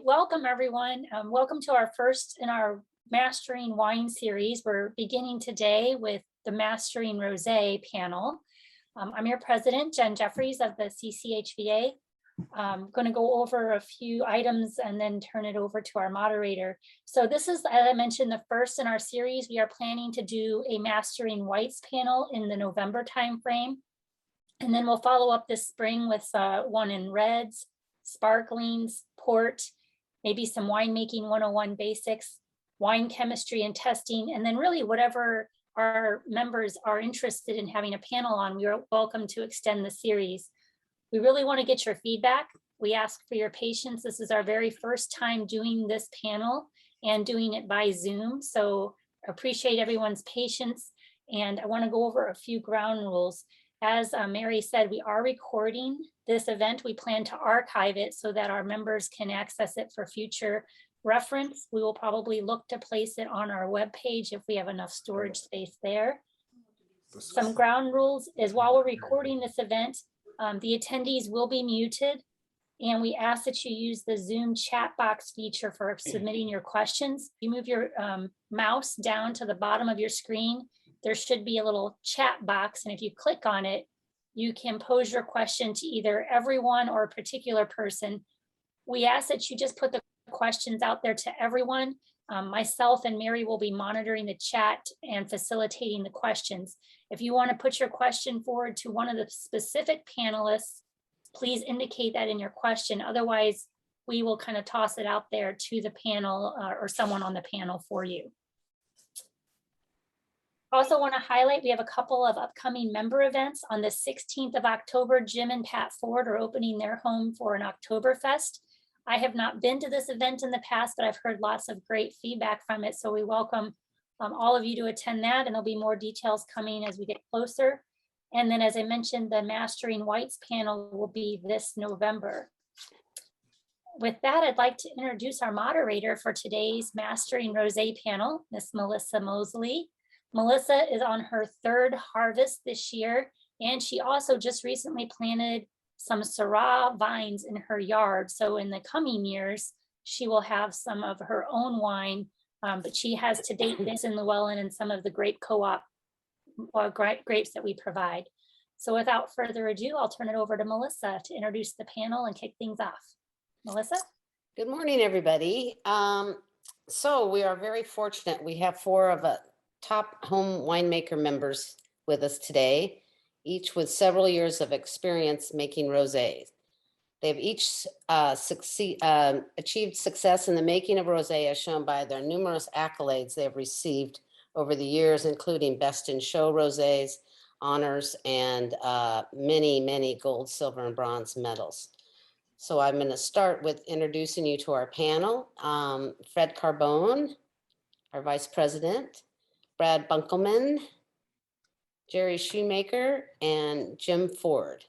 Welcome everyone. Welcome to our first in our Mastering Wine series. We're beginning today with the Mastering Rosé panel. I'm your president, Jen Jeffries of the CCHVA. I'm going to go over a few items and then turn it over to our moderator. So this is, as I mentioned, the first in our series. We are planning to do a Mastering Whites panel in the November timeframe. And then we'll follow up this spring with one in reds, sparklings, port, maybe some winemaking 101 basics, wine chemistry and testing, and then really whatever our members are interested in having a panel on, we are welcome to extend the series. We really want to get your feedback. We ask for your patience. This is our very first time doing this panel and doing it by Zoom. So appreciate everyone's patience. And I want to go over a few ground rules. As Mary said, we are recording this event. We plan to archive it so that our members can access it for future reference. We will probably look to place it on our webpage if we have enough storage space there. Some ground rules is while we're recording this event, the attendees will be muted, and we ask that you use the Zoom chat box feature for submitting your questions. You move your mouse down to the bottom of your screen. There should be a little chat box, and if you click on it, you can pose your question to either everyone or a particular person. We ask that you just put the questions out there to everyone. Myself and Mary will be monitoring the chat and facilitating the questions. If you want to put your question forward to one of the specific panelists, please indicate that in your question. Otherwise, we will kind of toss it out there to the panel or someone on the panel for you. Also want to highlight, we have a couple of upcoming member events. On the 16th of October, Jim and Pat Ford are opening their home for an Oktoberfest. I have not been to this event in the past, but I've heard lots of great feedback from it. So we welcome all of you to attend that, and there'll be more details coming as we get closer. And then, as I mentioned, the Mastering Whites panel will be this November. With that, I'd like to introduce our moderator for today's Mastering Rosé panel, Miss Melissa Mosley. Melissa is on her third harvest this year, and she also just recently planted some Syrah vines in her yard. So in the coming years, she will have some of her own wine, but she has to date Vincent Llewellyn and some of the grape co-op grapes that we provide. So without further ado, I'll turn it over to Melissa to introduce the panel and kick things off. Melissa? Good morning, everybody. So we are very fortunate. We have four of the top home winemaker members with us today, each with several years of experience making rosés. They've each achieved success in the making of rosé, as shown by their numerous accolades they have received over the years, including Best in Show rosés, honors, and many, many gold, silver, and bronze medals. So I'm going to start with introducing you to our panel. Fred Carbone, our vice president, Brad Bunkelman, Jerry Shoemaker, and Jim Ford.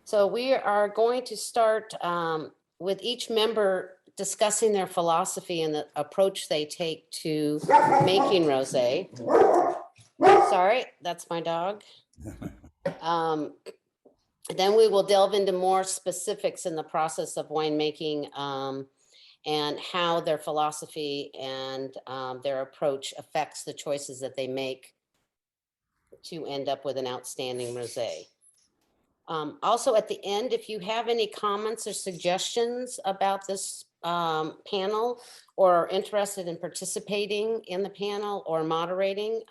So we are going to start with each member discussing their philosophy and the approach they take to making rosé. Sorry, that's my dog. Then we will delve into more specifics in the process of winemaking and how their philosophy and their approach affects the choices that they make to end up with an outstanding rosé. Also at the end, if you have any comments or suggestions about this panel or are interested in participating in the panel or moderating,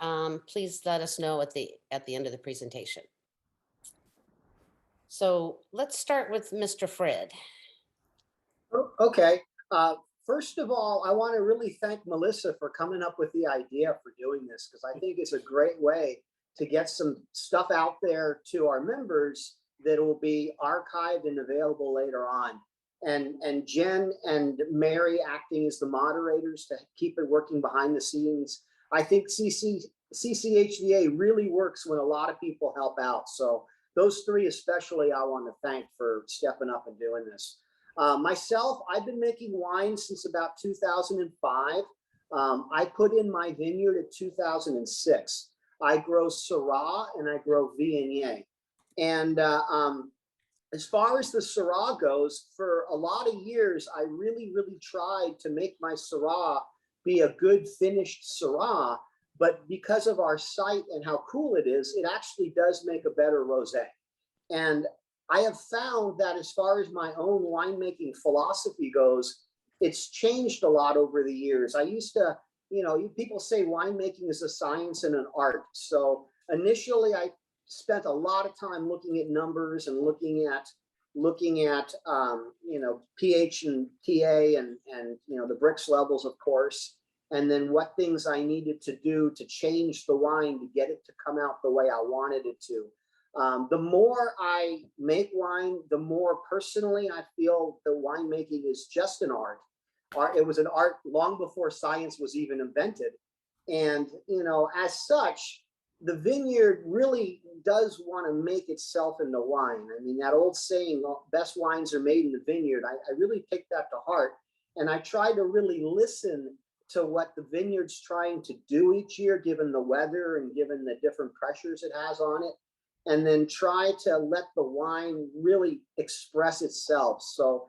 please let us know at the end of the presentation. So let's start with Mr. Fred. Okay. First of all, I want to really thank Melissa for coming up with the idea for doing this, because I think it's a great way to get some stuff out there to our members that will be archived and available later on. And Jen and Mary acting as the moderators to keep it working behind the scenes. I think CCHVA really works when a lot of people help out. So those three especially I want to thank for stepping up and doing this. Myself, I've been making wine since about 2005. I put in my vineyard in 2006. I grow Syrah and I grow Viognier. And as far as the Syrah goes, for a lot of years, I really, really tried to make my Syrah be a good finished Syrah. But because of our site and how cool it is, it actually does make a better rosé. And I have found that as far as my own winemaking philosophy goes, it's changed a lot over the years. I used to, people say winemaking is a science and an art. So initially, I spent a lot of time looking at numbers and looking at pH and TA and the Brix levels, of course, and then what things I needed to do to change the wine to get it to come out the way I wanted it to. The more I make wine, the more personally I feel that winemaking is just an art. It was an art long before science was even invented. And, as such, the vineyard really does want to make itself into wine. I mean, that old saying, best wines are made in the vineyard, I really take that to heart. And I try to really listen to what the vineyard's trying to do each year, given the weather and given the different pressures it has on it, and then try to let the wine really express itself. So,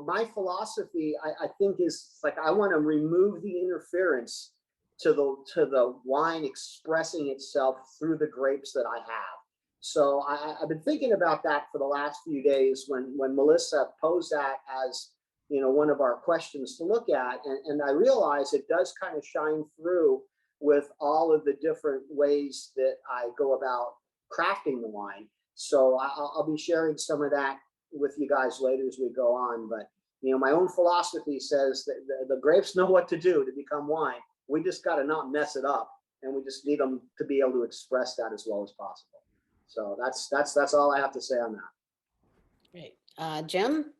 my philosophy, I think, is like, I want to remove the interference to the wine expressing itself through the grapes that I have. So I've been thinking about that for the last few days when Melissa posed that as one of our questions to look at, and I realize it does kind of shine through with all of the different ways that I go about crafting the wine. So I'll be sharing some of that with you guys later as we go on. But my own philosophy says that the grapes know what to do to become wine. We just got to not mess it up, and we just need them to be able to express that as well as possible. So that's all I have to say on that. Great. Jim?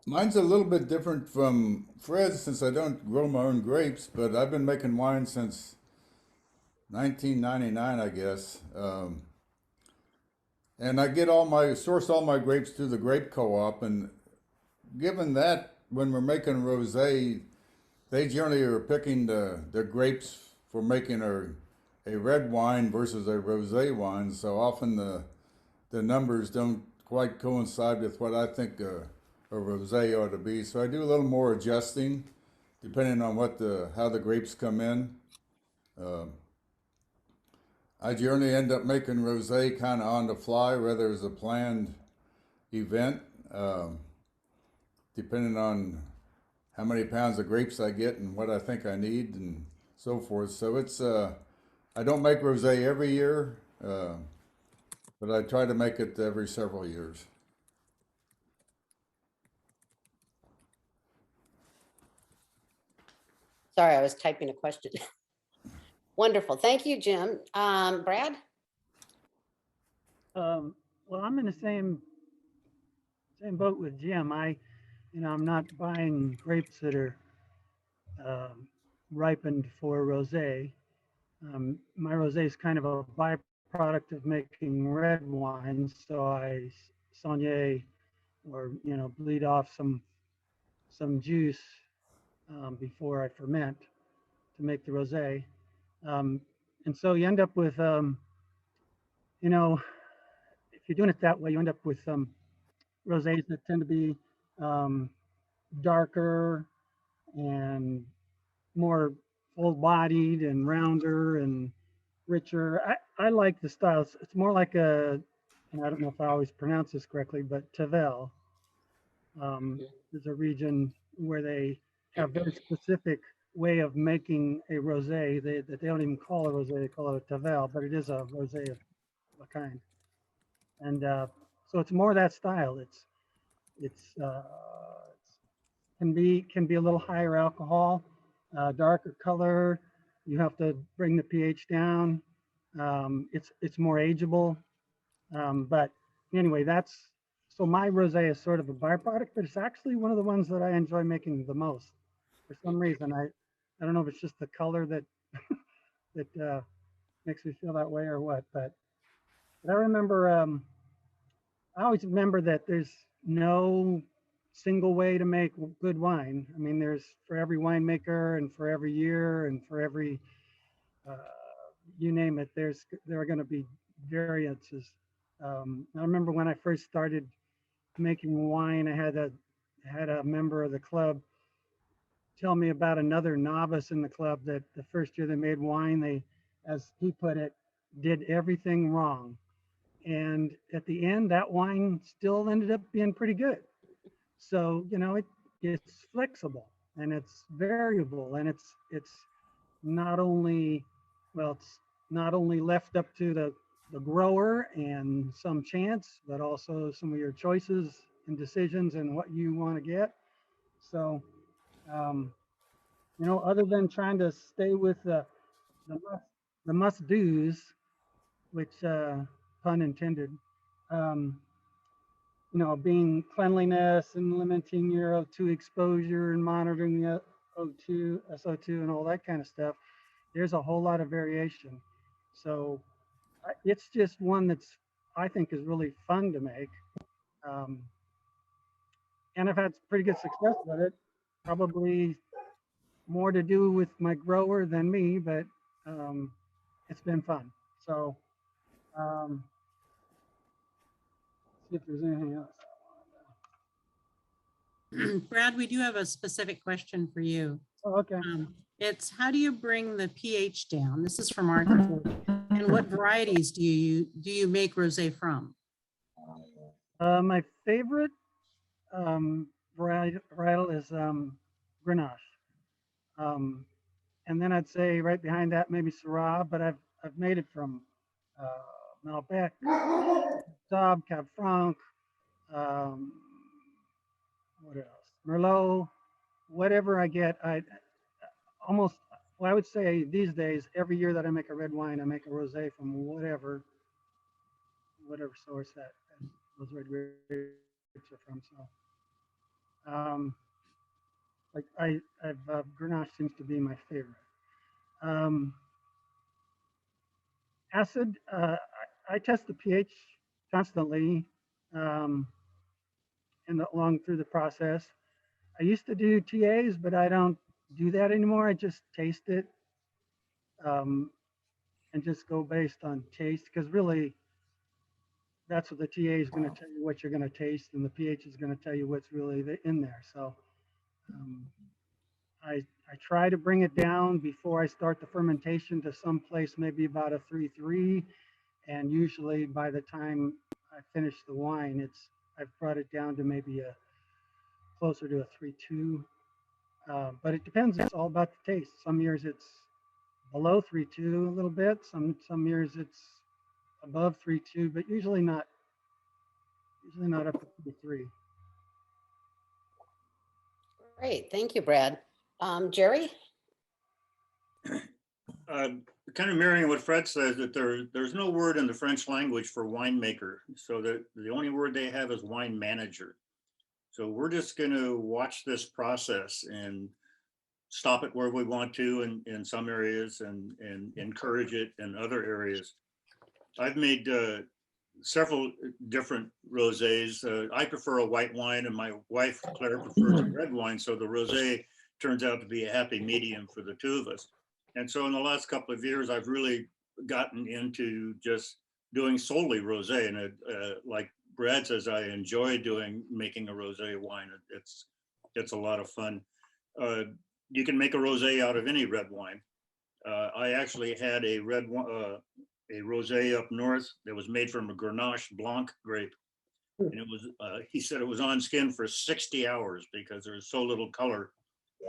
Mine's a little bit different from Fred's since I don't grow my own grapes, but I've been making wine since 1999, I guess. And I source all my grapes through the grape co-op. And given that, when we're making rosé, they generally are picking the grapes for making a red wine versus a rosé wine. So often the numbers don't quite coincide with what I think a rosé ought to be. So I do a little more adjusting depending on how the grapes come in. I generally end up making rosé kind of on the fly, whether it's a planned event, depending on how many pounds of grapes I get and what I think I need and so forth. So I don't make rosé every year, but I try to make it every several years. Sorry, I was typing a question. Wonderful. Thank you, Jim. Brad? Well, I'm in the same boat with Jim. I'm not buying grapes that are ripened for rosé. My rosé is kind of a byproduct of making red wine, so I saunier or bleed off some juice before I ferment to make the rosé. And so you end up with if you're doing it that way, you end up with rosés that tend to be darker and more full-bodied and rounder and richer. I like the style. It's more like and I don't know if I always pronounce this correctly, but Tavel is a region where they have very specific way of making a rosé that they don't even call a rosé, they call it a Tavel, but it is a rosé of a kind. And so it's more that style. It's can be a little higher alcohol, darker color. You have to bring the pH down. It's more ageable. But anyway, so my rosé is sort of a byproduct, but it's actually one of the ones that I enjoy making the most. For some reason, I don't know if it's just the color that that makes me feel that way or what. But I remember, I always remember that there's no single way to make good wine. I mean, there's for every winemaker and for every year and for every you name it. There are going to be variances I remember when I first started making wine, I had a member of the club tell me about another novice in the club that the first year they made wine, they, as he put it, did everything wrong. And at the end, that wine still ended up being pretty good. So, it's flexible and it's variable and it's not only, well, it's not only left up to the grower and some chance, but also some of your choices and decisions and what you want to get. So, um, other than trying to stay with the must, the must do's, which pun intended, um, being cleanliness and limiting your O2 exposure and monitoring the O2, SO2, and all that kind of stuff, there's a whole lot of variation. So it's just one that's I think is really fun to make, um, and I've had pretty good success with it. Probably more to do with my grower than me, but um, it's been fun. So um, see if there's anything else. Brad, we do have a specific question for you. Oh, okay. It's how do you bring the pH down? This is from Arthur. And what varieties do you make rosé from? My favorite varietal is Grenache. And then I'd say right behind that maybe Syrah, but I've made it from Malbec, Saab, Cab Franc, um, what else? Merlot, whatever I get. I almost, well, I would say these days, every year that I make a red wine, I make a rosé from whatever source that those red grapes are from. So, like I've Grenache seems to be my favorite. Um, Acid, I test the pH constantly, um, along through the process. I used to do TAs, but I don't do that anymore. I just taste it, um, and just go based on taste, because really that's what the TA is going to tell you what you're going to taste, and the pH is going to tell you what's really in there. So um, I try to bring it down before I start the fermentation to some place maybe about a 3.3, and usually by the time I finish the wine, I've brought it down to maybe a closer to a 3.2. But it depends. It's all about the taste. Some years it's below 3.2 a little bit. Some years it's above 3.2, but usually not up to 3.3. Great, thank you, Brad. Jerry? Kind of mirroring what Fred says, that there's no word in the French language for winemaker. So that the only word they have is wine manager. So we're just going to watch this process and stop it where we want to in some areas and encourage it in other areas. I've made several different rosés. I prefer a white wine, and my wife Claire prefers a red wine. So the rosé turns out to be a happy medium for the two of us. And so in the last couple of years, I've really gotten into just doing solely rosé. And like Brad says, I enjoy making a rosé wine. It's a lot of fun. You can make a rosé out of any red wine. I actually had a rosé up north that was made from a Grenache Blanc grape. And it was, he said it was on skin for 60 hours because there's so little color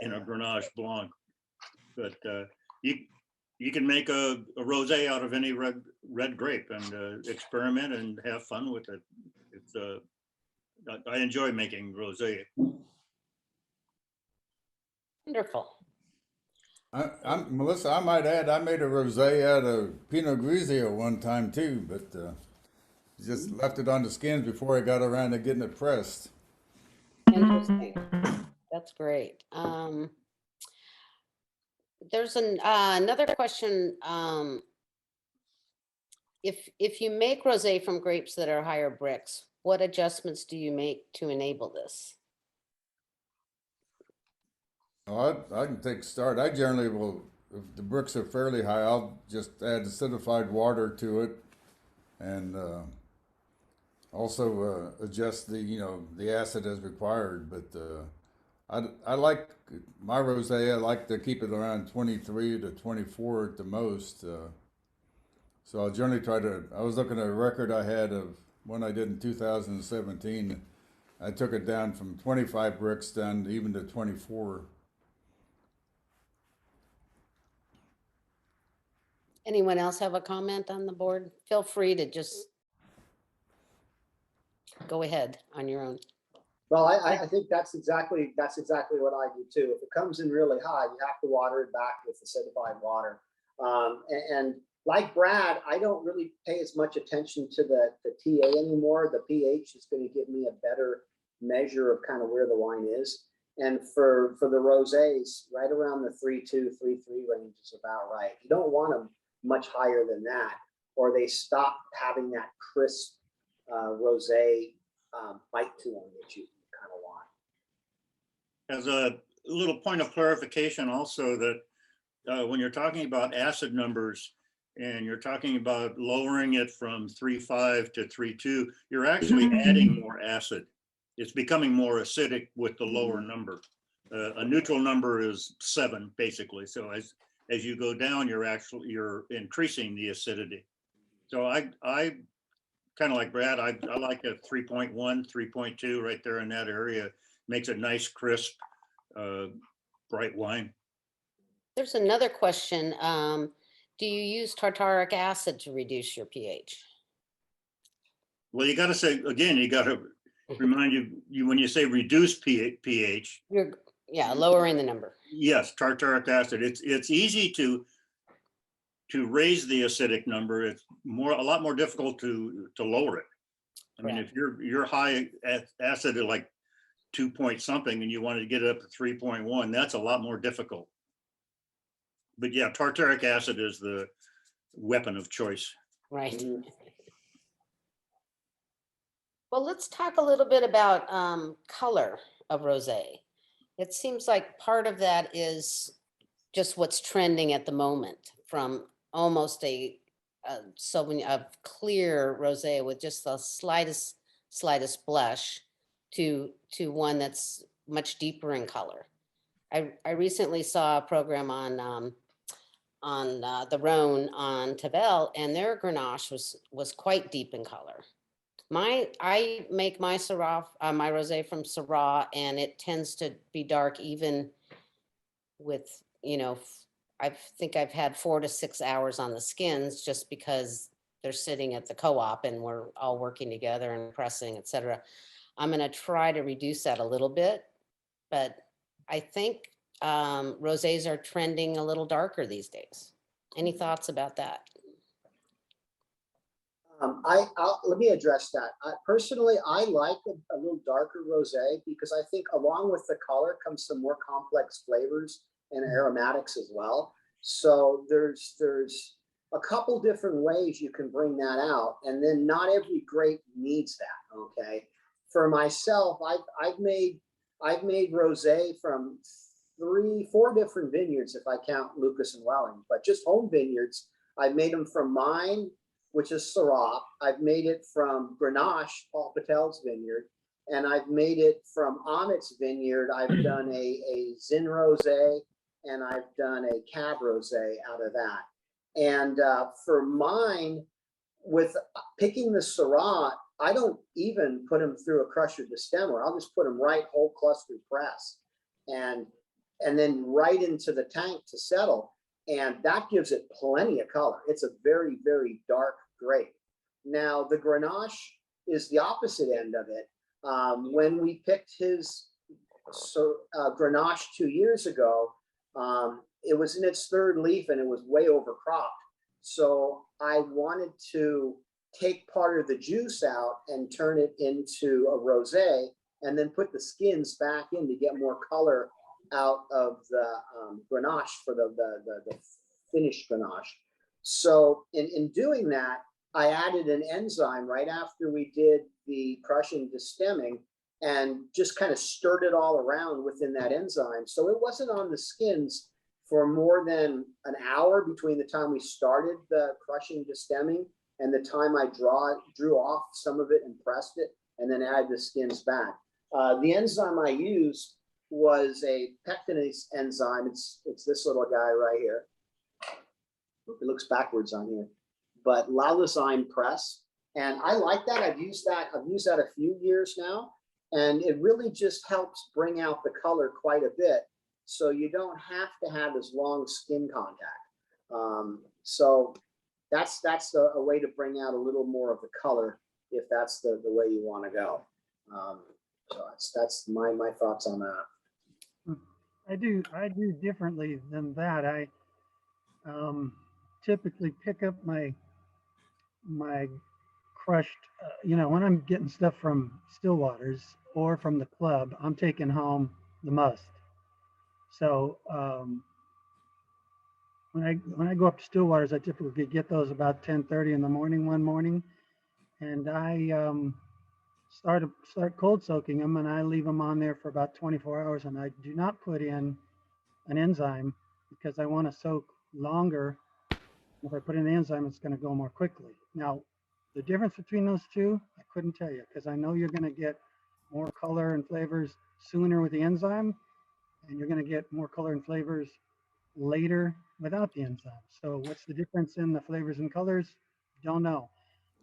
in a Grenache Blanc. But you can make a rosé out of any red grape and experiment and have fun with it. It's I enjoy making rosé. Wonderful. Melissa, I might add, I made a rosé out of Pinot Grigio one time too, but just left it on the skins before I got around to getting it pressed. Interesting. That's great. There's another question. If you make rosé from grapes that are higher bricks, what adjustments do you make to enable this? Oh, I can take a start. I generally will, if the bricks are fairly high, I'll just add acidified water to it and also adjust the, you know, the acid as required. But I like my rosé. I like to keep it around 23 to 24 at the most. So I'll generally try to. I was looking at a record I had of one I did in 2017. I took it down from 25 bricks down even to 24. Anyone else have a comment on the board? Feel free to just go ahead on your own. Well, I think that's exactly what I do too. If it comes in really high, you have to water it back with acidified water. And like Brad, I don't really pay as much attention to the TA anymore. The pH is going to give me a better measure of kind of where the wine is. And for the rosés, right around the 3.2, 3.3 range is about right. You don't want them much higher than that, or they stop having that crisp rosé bite to them that you kind of want. As a little point of clarification also, that when you're talking about acid numbers and you're talking about lowering it from 3.5 to 3.2, you're actually adding more acid. It's becoming more acidic with the lower number. A neutral number is 7 basically. So as you go down, you're increasing the acidity. So I kind of like Brad, I like a 3.1, 3.2 right there in that area. Makes a nice, crisp, bright wine. There's another question. Do you use tartaric acid to reduce your pH? Well, you got to say, again, you got to remind you when you say reduce pH. Yeah, lowering the number. Yes, tartaric acid. It's easy to raise the acidic number. It's a lot more difficult to lower it. I mean, if you're high acid at like 2 point something and you want to get it up to 3.1, that's a lot more difficult. But yeah, tartaric acid is the weapon of choice. Right. Mhm. Well, let's talk a little bit about color of rosé. It seems like part of that is just what's trending at the moment, from almost a clear rosé with just the slightest blush to one that's much deeper in color. I recently saw a program on the Rhone on Tavel, and their Grenache was quite deep in color. I make my Syrah, my rosé from Syrah, and it tends to be dark even with, you know, I think I've had 4 to 6 hours on the skins just because they're sitting at the co-op and we're all working together and pressing, et cetera. I'm going to try to reduce that a little bit, but I think rosés are trending a little darker these days. Any thoughts about that? Let me address that. Personally, I like a little darker rosé because I think along with the color comes some more complex flavors and aromatics as well. So there's a couple different ways you can bring that out, and then not every grape needs that. Okay, for myself, I've made rosé from 3-4 different vineyards if I count Lucas and Welling, but just home vineyards. I've made them from mine, which is Syrah. I've made it from Grenache, Paul Patel's vineyard, and I've made it from Amit's vineyard. I've done a Zin Rosé, and I've done a Cab Rosé out of that. And for mine, with picking the Syrah, I don't even put them through a crusher destemmer. I'll just put them right whole cluster press, and then right into the tank to settle. And that gives it plenty of color. It's a very, very dark grape. Now, the Grenache is the opposite end of it. When we picked his Grenache 2 years ago, it was in its 3rd leaf and it was way overcropped. So I wanted to take part of the juice out and turn it into a rosé, and then put the skins back in to get more color out of the Grenache for the finished Grenache. So in doing that, I added an enzyme right after we did the crushing destemming, and just kind of stirred it all around within that enzyme. So it wasn't on the skins for more than an hour between the time we started the crushing destemming and the time I drew off some of it and pressed it, and then added the skins back. The enzyme I used was a pectinase enzyme. It's this little guy right here. It looks backwards on here, but Lalazyme press. And I like that. I've used that a few years now, and it really just helps bring out the color quite a bit. So you don't have to have as long skin contact. So that's a way to bring out a little more of the color if that's the way you want to go. So that's my thoughts on that. I do differently than that. I typically pick up my crushed, when I'm getting stuff from Stillwaters or from the club, I'm taking home the must. So when I go up to Stillwaters, I typically get those about 10:30 in the morning one morning, and I start cold soaking them, and I leave them on there for about 24 hours, and I do not put in an enzyme because I want to soak longer. If I put in the enzyme, it's going to go more quickly. Now, the difference between those two, I couldn't tell you, because I know you're going to get more color and flavors sooner with the enzyme, and you're going to get more color and flavors later without the enzyme. So what's the difference in the flavors and colors? Don't know.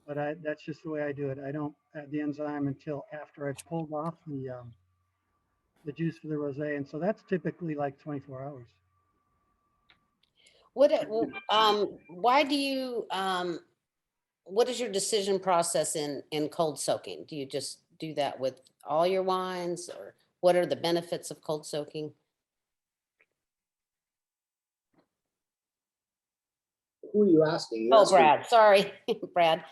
But that's just the way I do it. I don't add the enzyme until after I've pulled off the juice for the rosé, and so that's typically like 24 hours. Why do you, what is your decision process in cold soaking? Do you just do that with all your wines, or what are the benefits of cold soaking? Who are you asking? Oh, Brad, sorry, Brad.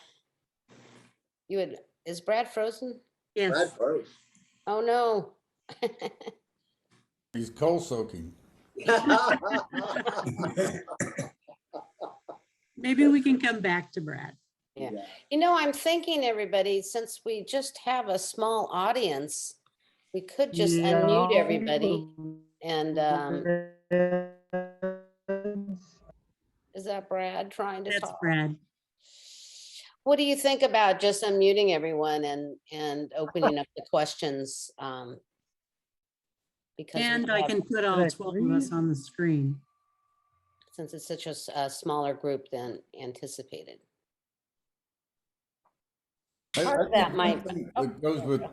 Is Brad frozen? Yes. Brad froze. Oh, no. He's cold soaking. Maybe we can come back to Brad. Yeah. I'm thinking, everybody, since we just have a small audience, we could just unmute everybody. And is that Brad trying to That's talk? Brad. What do you think about just unmuting everyone and opening up the questions? Because And I can put all 12 of us on the screen. since it's such a smaller group than anticipated. Part of that might. That goes with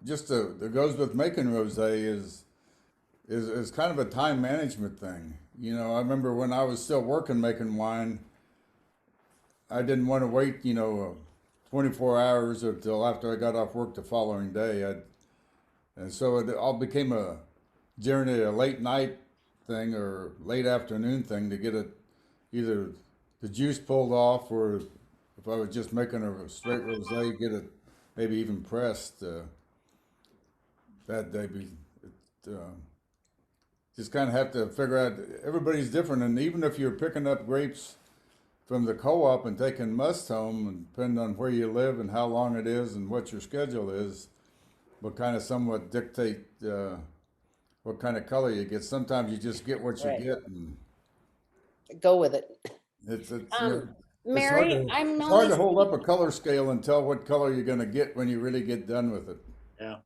that goes with making rosé is kind of a time management thing. I remember when I was still working making wine, I didn't want to wait 24 hours until after I got off work the following day. And so it all became generally a late night thing or late afternoon thing to get either the juice pulled off, or if I was just making a straight rosé, get it maybe even pressed that day. Just kind of have to figure out, everybody's different, and even if you're picking up grapes from the co-op and taking must home, and depending on where you live and how long it is and what your schedule is, will kind of somewhat dictate what kind of color you get. Sometimes you just get what you Right. get, and Go with it. it's Mary, hard to hold up a color scale and tell what color you're going to get when you really get done with it. Yeah.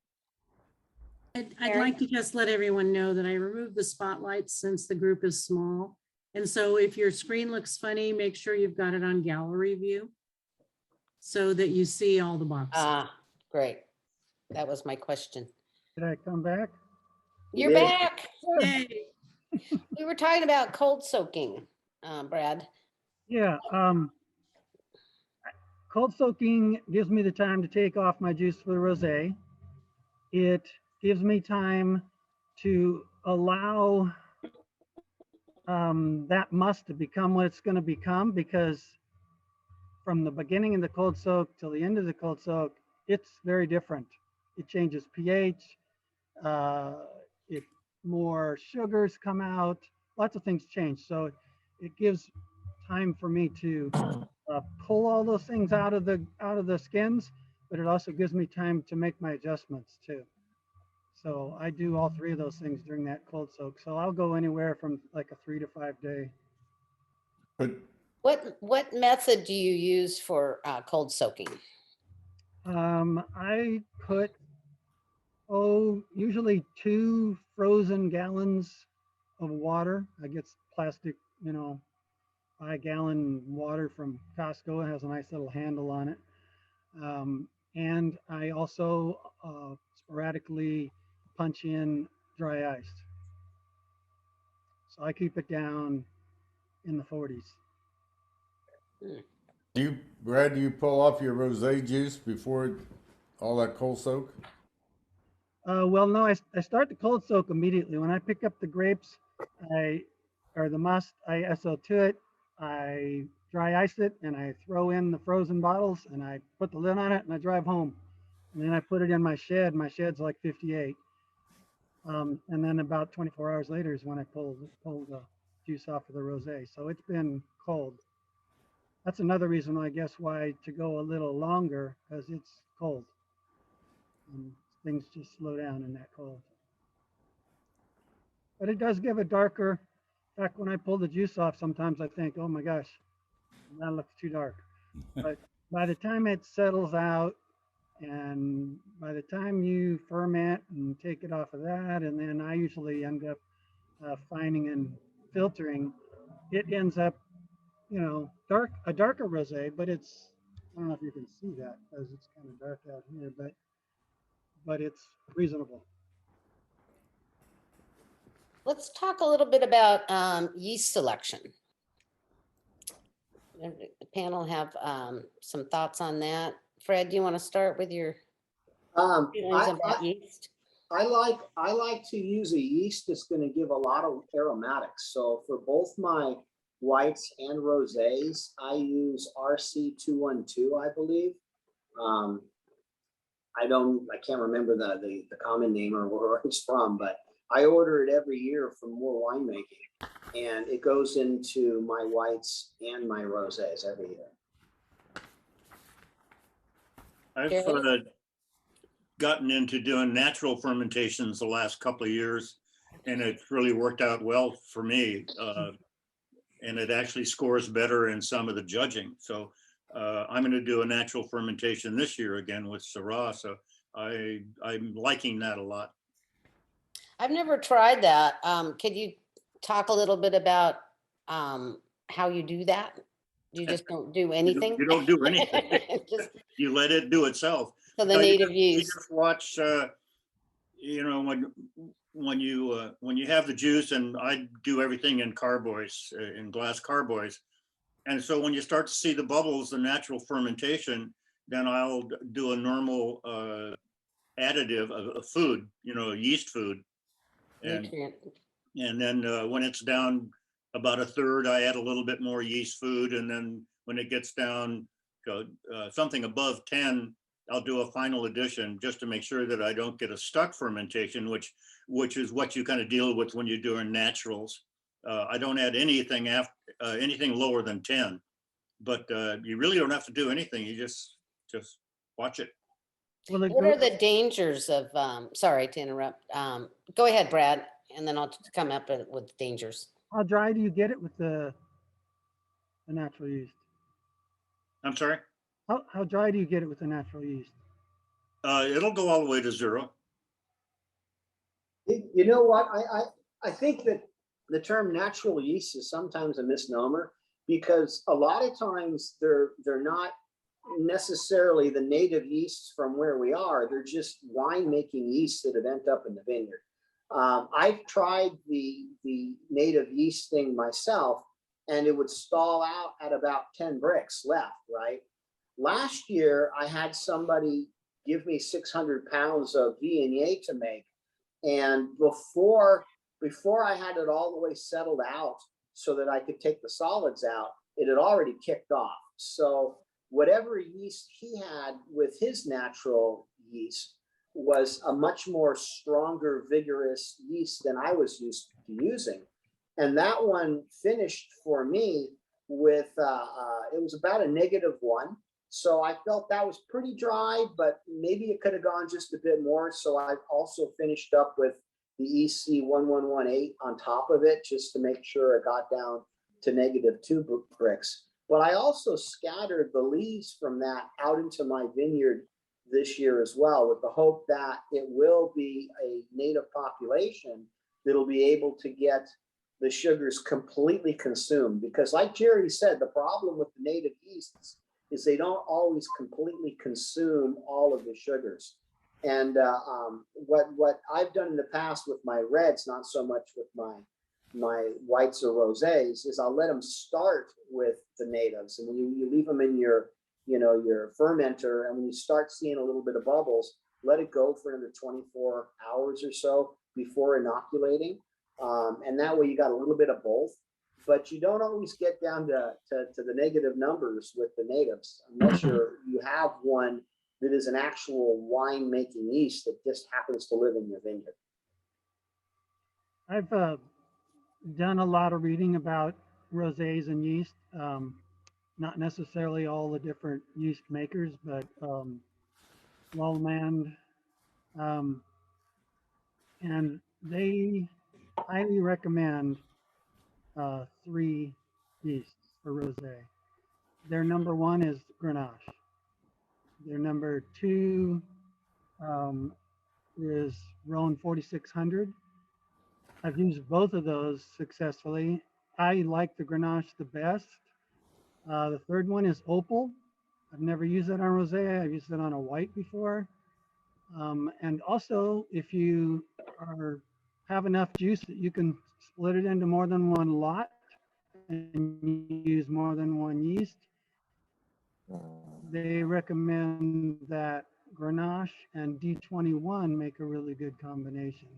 I'd like to just let everyone know that I removed the spotlights since the group is small. And so if your screen looks funny, make sure you've got it on gallery view so that you see all the boxes. Great. That was my question. Did I come back? You're back. Yay. We were talking about cold soaking, Brad. Yeah. Cold soaking gives me the time to take off my juice for the rosé. It gives me time to allow that must to become what it's going to become, because from the beginning of the cold soak till the end of the cold soak, it's very different. It changes pH, more sugars come out, lots of things change. So it gives time for me to pull all those things out of the skins, but it also gives me time to make my adjustments too. So I do all three of those things during that cold soak. So I'll go anywhere from like a 3 to 5 day. But What method do you use for cold soaking? I put, usually 2 frozen gallons of water. I get plastic, 5-gallon water from Costco. It has a nice little handle on it. And I also sporadically punch in dry ice. So I keep it down in the 40s. Brad, do you pull off your rosé juice before all that cold soak? Well, no, I start the cold soak immediately. When I pick up the grapes, or the must, I SO2 it, I dry ice it, and I throw in the frozen bottles, and I put the lid on it, and I drive home. And then I put it in my shed. My shed's like 58. And then about 24 hours later is when I pull the juice off of the rosé. So it's been cold. That's another reason, I guess, why to go a little longer, because it's cold. And things just slow down in that cold. But it does give a darker, in fact, when I pull the juice off, sometimes I think, oh my gosh, that looks too dark. But by the time it settles out, and by the time you ferment and take it off of that, and then I usually end up fining and filtering, it ends up, a darker rosé, but it's, I don't know if you can see that because it's kind of dark out here, but it's reasonable. Let's talk a little bit about yeast selection. The panel have some thoughts on that. Fred, do you want to start with your feelings about yeast? I like to use a yeast that's going to give a lot of aromatics. So for both my whites and rosés, I use RC212, I believe. I can't remember the common name or where it's from, but I order it every year from More Winemaking, and it goes into my whites and my rosés every year. I've gotten into doing natural fermentations the last couple of years, and it's really worked out well for me. And it actually scores better in some of the judging. So I'm going to do a natural fermentation this year again with Syrah. So I'm liking that a lot. I've never tried that. Could you talk a little bit about how you do that? You just don't do anything? You don't do anything. You let it do itself. So the native You yeast. just watch, when you have the juice, and I do everything in carboys, in glass carboys. And so when you start to see the bubbles, the natural fermentation, then I'll do a normal additive of food, yeast food. And then when it's down about a third, I add a little bit more yeast food. And then when it gets down to something above 10, I'll do a final addition just to make sure that I don't get a stuck fermentation, which is what you kind of deal with when you're doing naturals. I don't add anything anything lower than 10, but you really don't have to do anything. You just watch it. Well, what are the dangers of, sorry to interrupt. Go ahead, Brad, and then I'll come up with dangers. How dry do you get it with the natural yeast? I'm sorry? How dry do you get it with the natural yeast? It'll go all the way to 0. You know what? I think that the term natural yeast is sometimes a misnomer, because a lot of times they're not necessarily the native yeasts from where we are. They're just winemaking yeasts that have ended up in the vineyard. I've tried the native yeast thing myself, and it would stall out at about 10 bricks left, right? Last year, I had somebody give me 600 pounds of Viognier to make. And before I had it all the way settled out so that I could take the solids out, it had already kicked off. So whatever yeast he had with his natural yeast was a much more stronger, vigorous yeast than I was used to using. And that one finished for me with, it was about a -1. So I felt that was pretty dry, but maybe it could have gone just a bit more. So I've also finished up with the EC 1118 on top of it, just to make sure it got down to -2 bricks. But I also scattered the leaves from that out into my vineyard this year as well, with the hope that it will be a native population that'll be able to get the sugars completely consumed. Because like Jerry said, the problem with the native yeasts is they don't always completely consume all of the sugars. And what I've done in the past with my reds, not so much with my whites or rosés, is I'll let them start with the natives, and when you leave them in your your fermenter, and when you start seeing a little bit of bubbles, let it go for another 24 hours or so before inoculating, and that way you got a little bit of both. But you don't always get down to the negative numbers with the natives unless you have one that is an actual wine making yeast that just happens to live in your vineyard. I've done a lot of reading about rosés and yeast. Not necessarily all the different yeast makers, but Lallemand, and they highly recommend 3 yeasts for rosé. Their number 1 is Grenache. Their number 2 is Rhone 4600. I've used both of those successfully. I like the Grenache the best. The third one is Opal. I've never used that on rosé. I've used it on a white before. And also, if you have enough juice that you can split it into more than one lot and use more than one yeast, they recommend that Grenache and D21 make a really good combination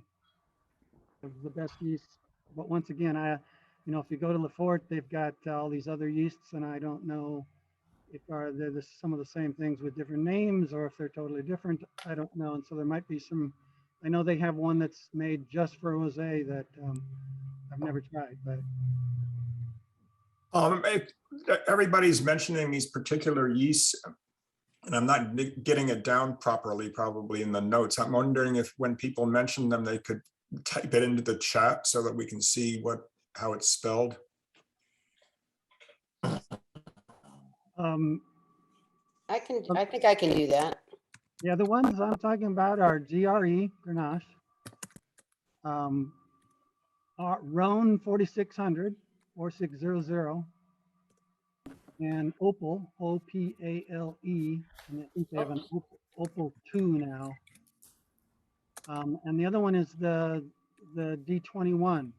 of the best yeast. But once again, if you go to Lefort, they've got all these other yeasts, and I don't know if they're some of the same things with different names, or if they're totally different. I don't know. And so there might be some. I know they have one that's made just for rosé that I've never tried, but everybody's mentioning these particular yeasts, and I'm not getting it down properly probably in the notes. I'm wondering if when people mention them, they could type it into the chat so that we can see how it's spelled. I think I can do that. Yeah, the ones I'm talking about are GRE, Grenache, Rhone 4600, 4600, and Opal, OPALE, and I think they have an Opal 2 now. And the other one is the D21.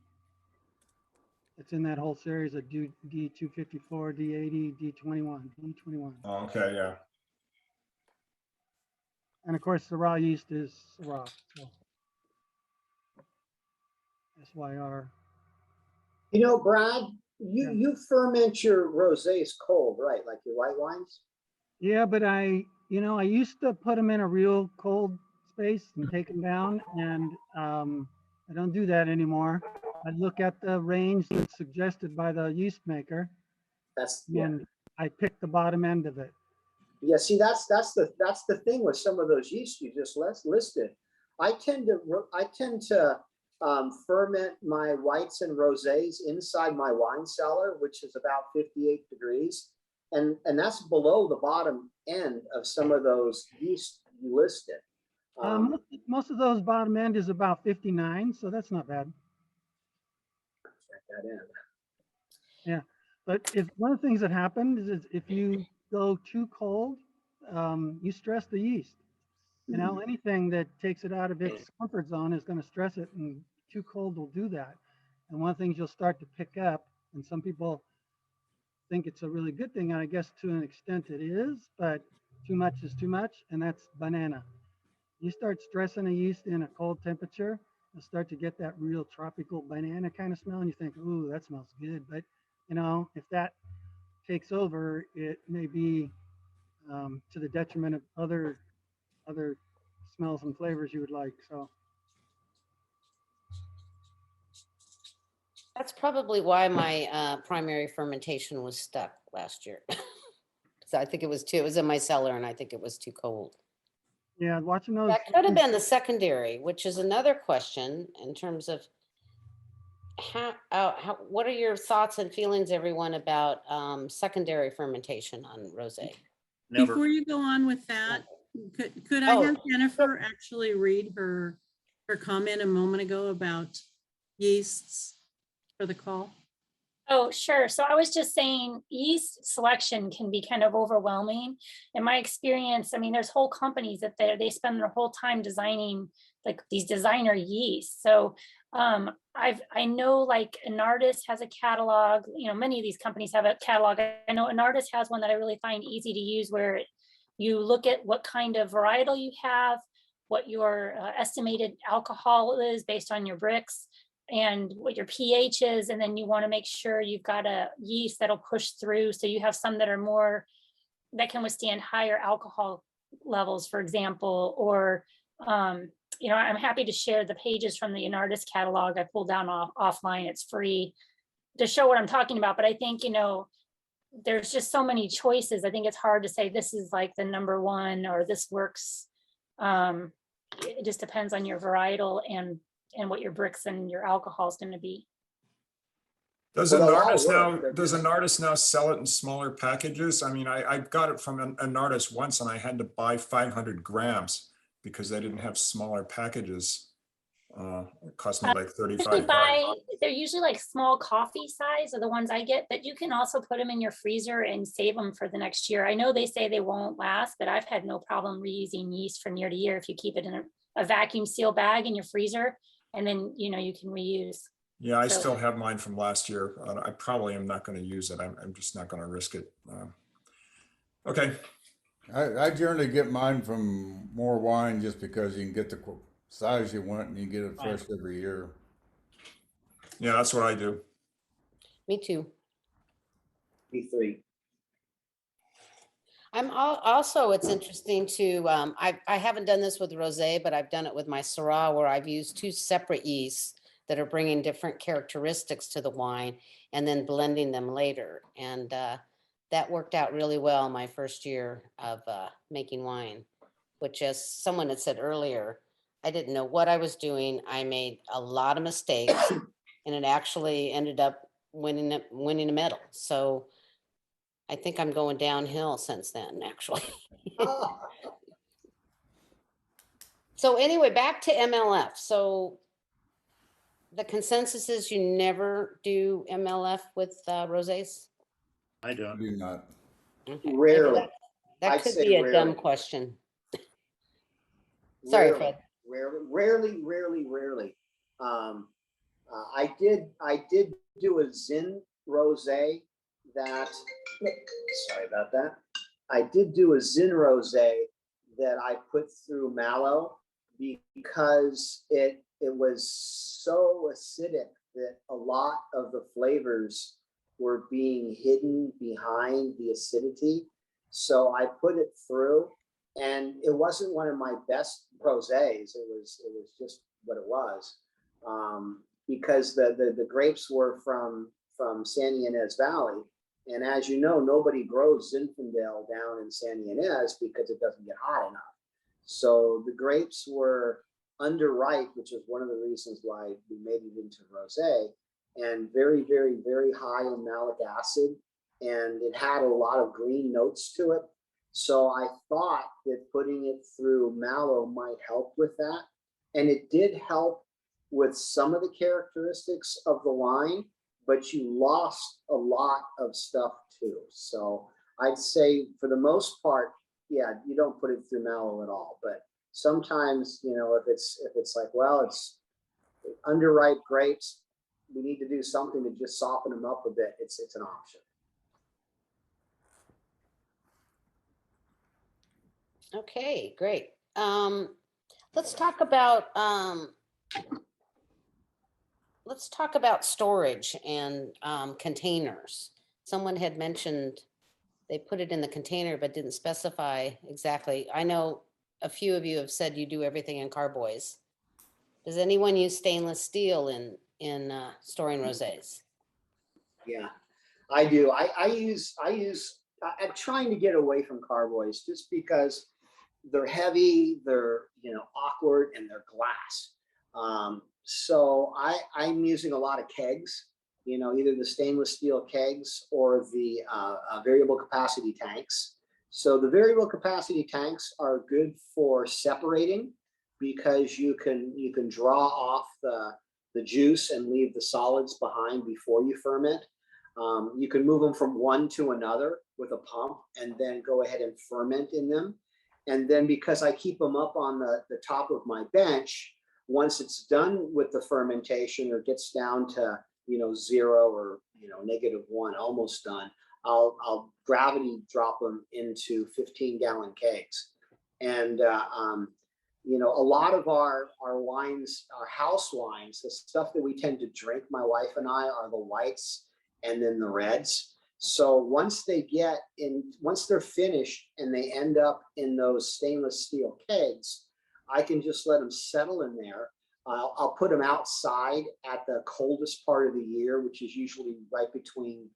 It's in that whole series of D254, D80, D21. Okay, yeah. And of course, the raw yeast is raw. So SYR. Brad, you ferment your rosés cold, right? Like your white wines? Yeah, but I used to put them in a real cold space and take them down, and I don't do that anymore. I look at the range that's suggested by the yeast maker, and I pick the bottom end of it. Yeah, see, that's the thing with some of those yeasts you just listed. I tend to ferment my whites and rosés inside my wine cellar, which is about 58 degrees, and that's below the bottom end of some of those yeasts you listed. Most of those bottom end is about 59, so that's not bad. Check that in. Yeah, but if one of the things that happens is if you go too cold, you stress the yeast. Anything that takes it out of its comfort zone is going to stress it, and too cold will do that. And one of the things you'll start to pick up, and some people think it's a really good thing, and I guess to an extent it is, but too much is too much, and that's banana. You start stressing a yeast in a cold temperature, you'll start to get that real tropical banana kind of smell, and you think, ooh, that smells good. But if that takes over, it may be to the detriment of other smells and flavors you would like. So That's probably why my primary fermentation was stuck last year. So I think it was in my cellar, and I think it was too cold. yeah, watching those. That could have been the secondary, which is another question in terms of, what are your thoughts and feelings, everyone, about secondary fermentation on rosé? Never. Before you go on with that, could I Oh, have Jennifer actually read her comment a moment ago about yeasts for the call? Oh, sure. So I was just saying yeast selection can be kind of overwhelming. In my experience, I mean, there's whole companies that they spend their whole time designing like these designer yeasts. So I know like an artist has a catalog, you know, many of these companies have a catalog. I know an artist has one that I really find easy to use where you look at what kind of varietal you have, what your estimated alcohol is based on your bricks, and what your pH is, and then you want to make sure you've got a yeast that'll push through. So you have some that are more, that can withstand higher alcohol levels, for example, or, you know, I'm happy to share the pages from the Enartis catalog I pulled down offline. It's free to show what I'm talking about. But I think, you know, there's just so many choices. I think it's hard to say this is like the number one or this works. It just depends on your varietal and what your bricks and your alcohol is going to be. Does Well, an they'll all artist work. now, does an artist now sell it in smaller packages? I mean, I got it from an artist once and I had to buy 500 grams because they didn't have smaller packages. It cost me like Usually 35 bucks. they're usually like small coffee size are the ones I get, but you can also put them in your freezer and save them for the next year. I know they say they won't last, but I've had no problem reusing yeast from year to year if you keep it in a vacuum seal bag in your freezer, and then, you know, you can reuse. Yeah, I So- still have mine from last year. I probably am not going to use it. I'm just not going to risk it. Okay. I generally get mine from More Wine just because you can get the size you want and you get it fresh every year. Yeah, that's what I do. Me too. B3. Also, it's interesting to, I haven't done this with rosé, but I've done it with my Syrah where I've used two separate yeasts that are bringing different characteristics to the wine and then blending them later. And that worked out really well my first year of making wine, which, as someone had said earlier, I didn't know what I was doing. I made a lot of mistakes and it actually ended up winning a medal. So I think I'm going downhill since then, actually. So anyway, back to MLF. So the consensus is you never do MLF with rosés? I I don't. do not. Okay. Maybe Rarely. That I'd could say be a dumb rarely. question. Sorry, Rarely, Fred. rarely. I did do a Zin rosé that, sorry about that. I did do a Zin rosé that I put through mallow because it was so acidic that a lot of the flavors were being hidden behind the acidity. So I put it through, and it wasn't one of my best rosés. It was just what it was, because the grapes were from San Ynez Valley, and as you know, nobody grows Zinfandel down in San Ynez because it doesn't get hot enough. So the grapes were underripe, which is one of the reasons why we made it into rosé, and very, very, very high in malic acid, and it had a lot of green notes to it. So I thought that putting it through mallow might help with that. And it did help with some of the characteristics of the wine, but you lost a lot of stuff too. So I'd say for the most part, yeah, you don't put it through mallow at all. But sometimes, you know, if it's like, well, it's underripe grapes, we need to do something to just soften them up a bit. It's an option. Okay, great. Let's talk about storage and containers. Someone had mentioned they put it in the container but didn't specify exactly. I know a few of you have said you do everything in carboys. Does anyone use stainless steel in storing rosés? Yeah, I do. I'm trying to get away from carboys just because they're heavy, they're, you know, awkward, and they're glass. So I'm using a lot of kegs, you know, either the stainless steel kegs or the variable capacity tanks. So the variable capacity tanks are good for separating because you can draw off the juice and leave the solids behind before you ferment. You can move them from one to another with a pump and then go ahead and ferment in them. And then because I keep them up on the top of my bench, once it's done with the fermentation or gets down to, you know, 0 or, you know, -1, almost done, I'll gravity drop them into 15-gallon kegs. And, you know, a lot of our wines, our house wines, the stuff that we tend to drink, my wife and I, are the whites and then the reds. So once they're finished and they end up in those stainless steel kegs, I can just let them settle in there. I'll put them outside at the coldest part of the year, which is usually right between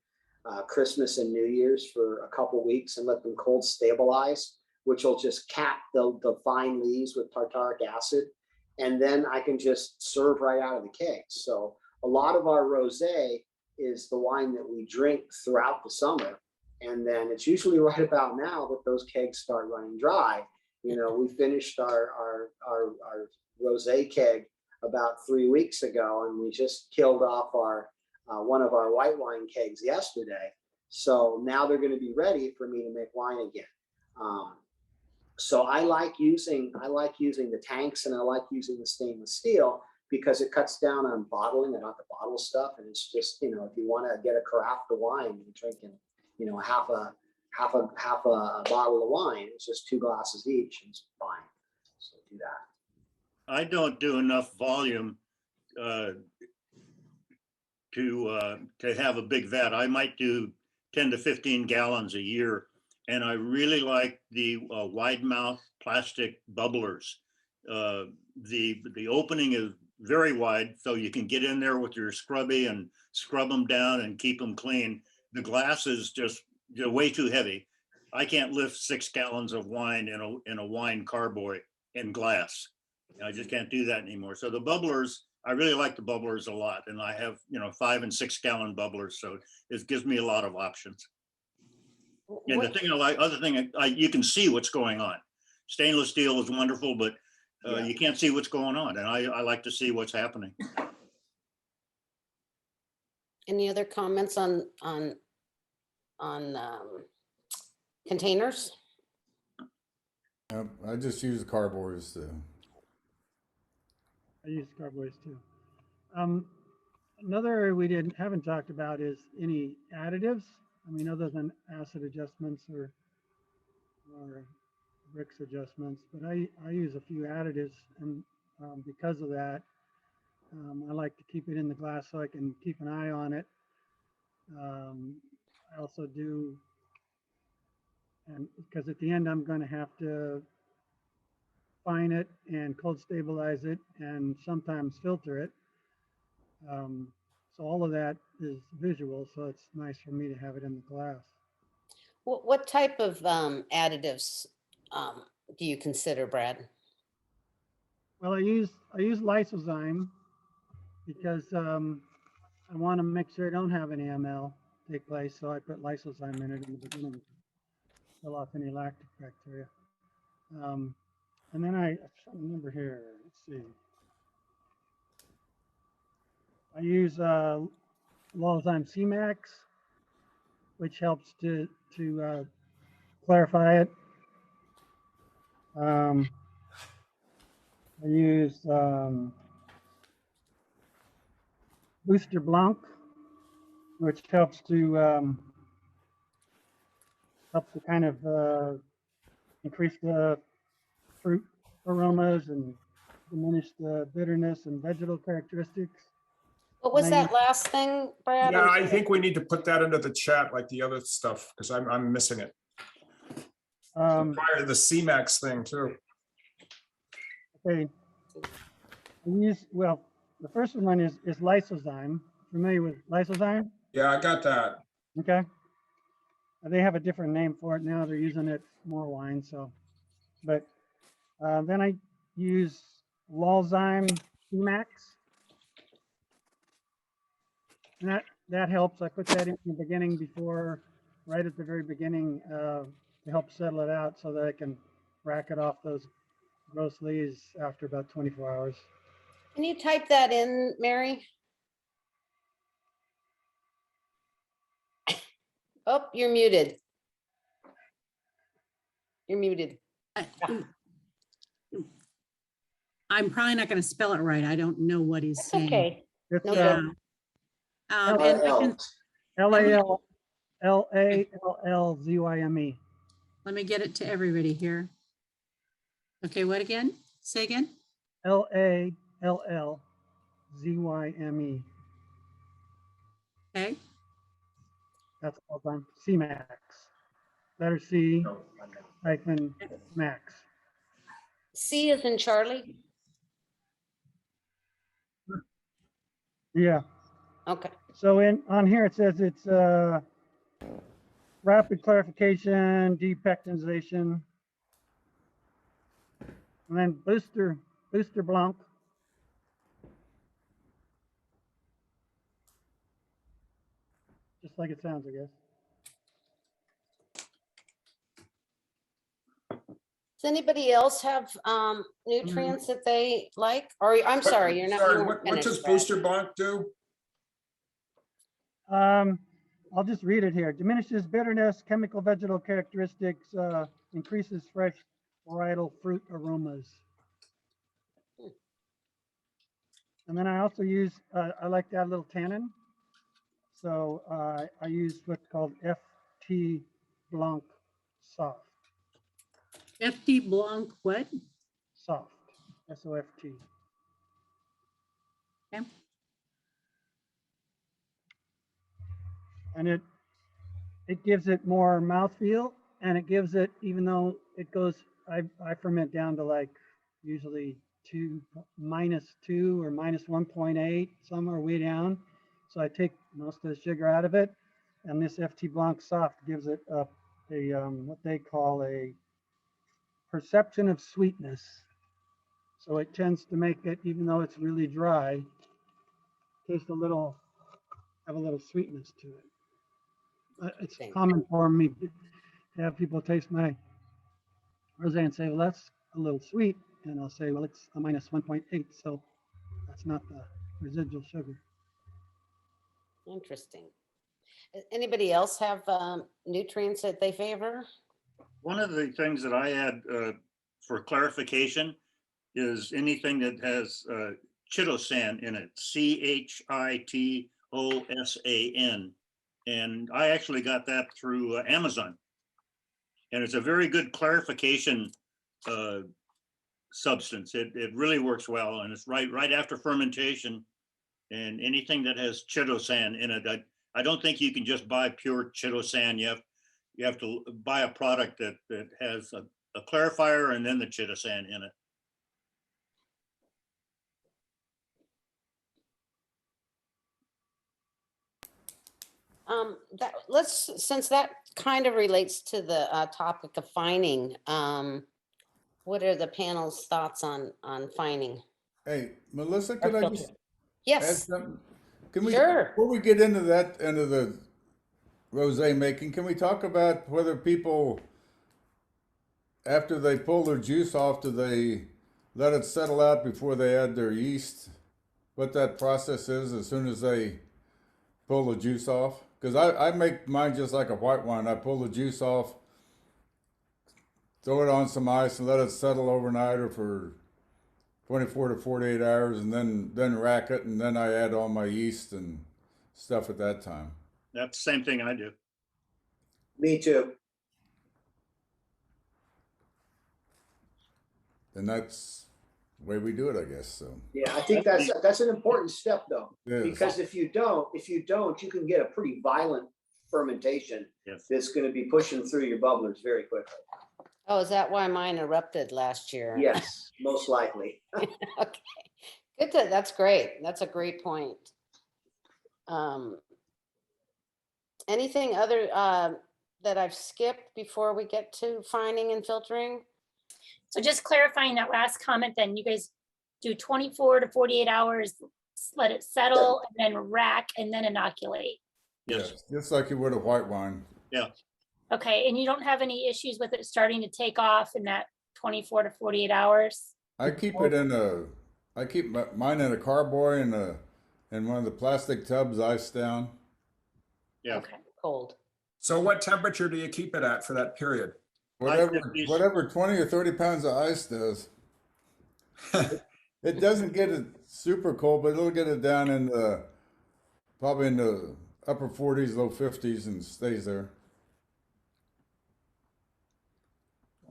Christmas and New Year's for a couple weeks, and let them cold stabilize, which will just cap the fine leaves with tartaric acid. And then I can just serve right out of the kegs. So a lot of our rosé is the wine that we drink throughout the summer. And then it's usually right about now that those kegs start running dry. You know, we finished our rosé keg about 3 weeks ago, and we just killed off our one of our white wine kegs yesterday. So now they're going to be ready for me to make wine again. So I like using the tanks, and I like using the stainless steel because it cuts down on bottling and not the bottle stuff. And it's just, you know, if you want to get a carafe of wine, you're drinking, you know, half a bottle of wine. It's just 2 glasses each, and it's fine. So do that. I don't do enough volume to have a big vat. I might do 10 to 15 gallons a year, and I really like the wide mouth plastic bubblers. The opening is very wide, so you can get in there with your scrubby and scrub them down and keep them clean. The glass is just way too heavy. I can't lift 6 gallons of wine in a wine carboy in glass. I just can't do that anymore. So the bubblers, I really like the bubblers a lot, and I have, you know, 5 and 6 gallon bubblers, so it gives me a lot of options. And the thing I like, other thing, you can see what's going on. Stainless steel is wonderful, but you can't see what's going on, and I like to see what's happening. Any other comments on containers? I just use the carboys to. I use carboys too. Another area we haven't talked about is any additives. I mean, other than acid adjustments or Brix adjustments, but I use a few additives, and because of that, I like to keep it in the glass so I can keep an eye on it. I also do, and because at the end I'm going to have to fine it and cold stabilize it and sometimes filter it. So all of that is visual, so it's nice for me to have it in the glass. What type of additives do you consider, Brad? Well, I use lysozyme because I want to make sure I don't have any ML take place, so I put lysozyme in it in the beginning to kill off any lactic bacteria. And then I remember here, let's see. I use Lysozyme C-Max, which helps to clarify it. I use Booster Blanc, which helps to kind of increase the fruit aromas and diminish the bitterness and vegetal characteristics. What was that last thing, Brad? Yeah, I think we need to put that into the chat like the other stuff, because I'm missing it. Prior to the C-Max thing too. Okay. Well, the first one is lysozyme. Familiar with lysozyme? Yeah, I got that. Okay. They have a different name for it now. They're using it more wine. So, but then I use Lysozyme C-Max, And that helps. I put that in the beginning before, right at the very beginning, to help settle it out so that I can rack it off those gross lees after about 24 hours. Can you type that in, Mary? Oh, you're muted. You're muted. I'm probably not going to spell it right. I don't know what he's It's saying. okay. It's No Yeah. good. And I can, LALLZYME. let me get it to everybody here. Okay, what again? Say again? LALLZYME. Okay, That's all time. CMAX. Letter C hyphen max. C is in Charlie? Yeah. Okay. So on here it says it's rapid clarification, depectinization, and then booster blanc. Just like it sounds, I guess. Does anybody else have nutrients that they like? Or I'm sorry, you're not. Sorry, you weren't what does finished, Brad. Booster Blanc do? I'll just read it here. Diminishes bitterness, chemical vegetal characteristics, increases fresh varietal fruit aromas. And then I also use, I like to add a little tannin. So I use what's called FT Blanc Soft. FD Blanc, what? Soft, S-O-F-T. Okay. And it gives it more mouthfeel, and it gives it, even though it goes, I ferment down to like usually -2 or -1.8, some are way down. So I take most of the sugar out of it, and this FT Blanc Soft gives it a what they call a perception of sweetness. So it tends to make it, even though it's really dry, taste have a little sweetness to it. It's common for me to have people taste my rosé and say, well, that's a little sweet. And I'll say, well, it's a -1.8. So that's not the residual sugar. Interesting. Anybody else have nutrients that they favor? One of the things that I add for clarification is anything that has chitosan in it, CHITOSAN. And I actually got that through Amazon. And it's a very good clarification substance. It really works well, and it's right after fermentation. And anything that has chitosan in it, I don't think you can just buy pure chitosan. You have to buy a product that has a clarifier and then the chitosan in it. Since that kind of relates to the topic of fining, what are the panel's thoughts on fining? Hey, Melissa, could I just add Yes, something? Can we, sure. before we get into that end of the rosé making, can we talk about whether people, after they pull their juice off, do they let it settle out before they add their yeast? What that process is as soon as they pull the juice off? Because I make mine just like a white wine. I pull the juice off, throw it on some ice, and let it settle overnight or for 24 to 48 hours, and then rack it, and then I add all my yeast and stuff at that time. That's the same thing I do. Me too. And that's the way we do it, I guess. So Yeah, I think that's an important step though, it is. because if you don't, you can get a pretty violent fermentation Yes. that's going to be pushing through your bubblers very quickly. Oh, is that why mine erupted last year? Yes, most likely. Okay, good. That's great. That's a great point. Anything other that I've skipped before we get to fining and filtering? So just clarifying that last comment, then you guys do 24 to 48 hours let it settle, and then rack, and then inoculate. Yes. Just like you would a white wine. Okay, and you don't have any issues with it starting to take off in that 24 to 48 hours? I keep it in mine in a carboy in one of the plastic tubs iced down. Yeah. Okay. Cold. So what temperature do you keep it at for that period? Whatever 20 or 30 pounds of ice does. It doesn't get it super cold, but it'll get it down in probably in the upper 40s, low 50s, and stays there.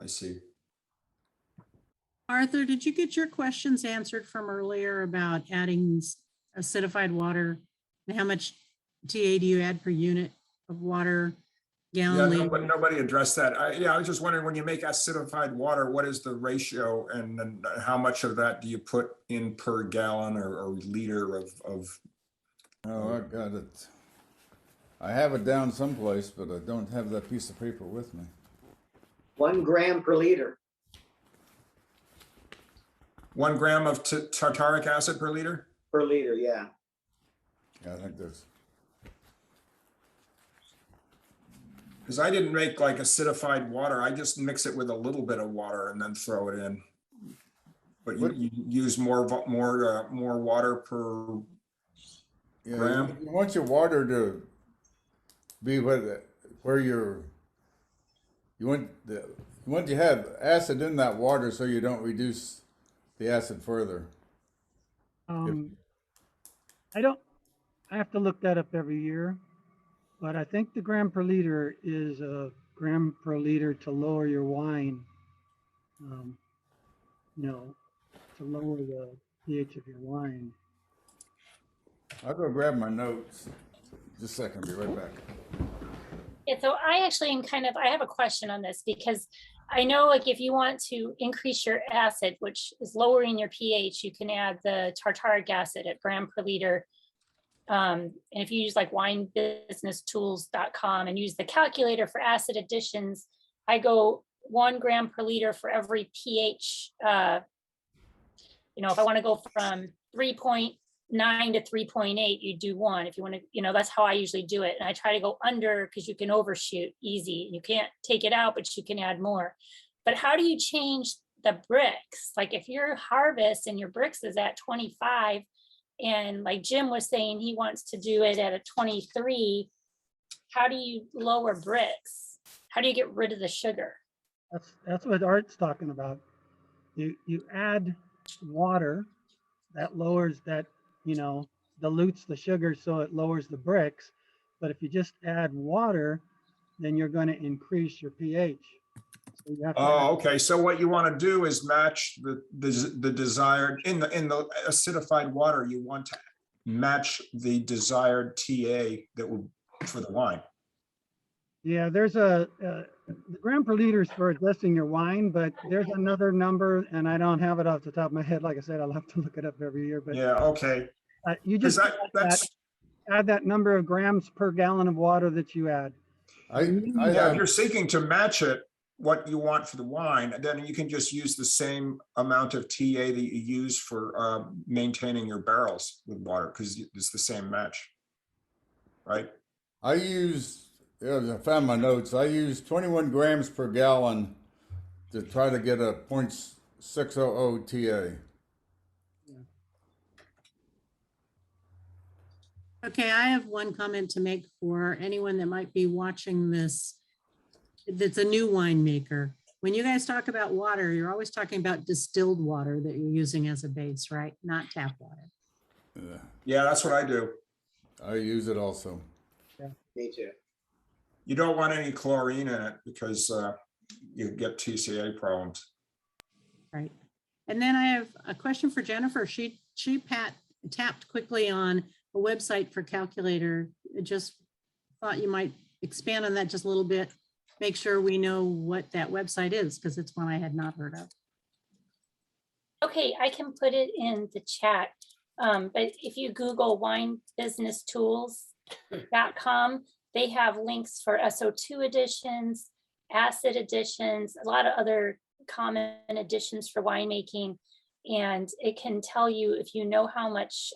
I see. Arthur, did you get your questions answered from earlier about adding acidified water? And how much TA do you add per unit of water? Yeah, Gallon, liter? nobody addressed that. I was just wondering, when you make acidified water, what is the ratio, and then how much of that do you put in per gallon or liter of? Oh, I got it. I have it down someplace, but I don't have that piece of paper with me. 1 gram per liter. 1 gram of tartaric acid per liter? Per liter, yeah. Yeah, I think there's. Because I didn't make like acidified water. I just mix it with a little bit of water and then throw it in. But you use more water per Yeah, gram? you want your water to be where you want to have acid in that water so you don't reduce the acid further. I have to look that up every year, but I think the gram per liter is a gram per liter to lower your wine. To lower the pH of your wine. I'll go grab my notes. Just a second, be right back. Yeah, so I actually am I have a question on this, because I know, like, if you want to increase your acid, which is lowering your pH, you can add the tartaric acid at gram per liter. And if you use like winebusinesstools.com and use the calculator for acid additions, I go 1 gram per liter for every pH. If I want to go from 3.9 to 3.8, you do 1. If you want to, that's how I usually do it. And I try to go under, because you can overshoot easy. You can't take it out, but you can add more. But how do you change the bricks? Like, if your harvest and your bricks is at 25, and like Jim was saying, he wants to do it at a 23, how do you lower bricks? How do you get rid of the sugar? That's what Art's talking about. You add water that lowers that, dilutes the sugar, so it lowers the bricks. But if you just add water, then you're going to increase your pH. So you have to Okay. So what you want to do is match the desired in the acidified water. You want to match the desired TA that will for the wine. Yeah, there's the gram per liter is for adjusting your wine, but there's another number, and I don't have it off the top of my head. Like I said, I'll have to look it up every year. But Yeah. Okay. You just add that number of grams per gallon of water that you add. If you're seeking to match it, what you want for the wine, then you can just use the same amount of TA that you use for maintaining your barrels with water, because it's the same match, right? I found my notes. I use 21 grams per gallon to try to get a 0.600 TA. Okay, I have one comment to make for anyone that might be watching this that's a new winemaker. When you guys talk about water, you're always talking about distilled water that you're using as a base, right? Not tap water. Yeah, that's what I do. I use it also. Yeah. Me too. You don't want any chlorine in it, because you get TCA problems. Right. And then I have a question for Jennifer. She tapped quickly on a website for calculator. I just thought you might expand on that just a little bit. Make sure we know what that website is, because it's one I had not heard of. Okay, I can put it in the chat. But if you Google winebusinesstools.com, they have links for SO2 additions, acid additions, a lot of other common additions for winemaking. And it can tell you if you know how much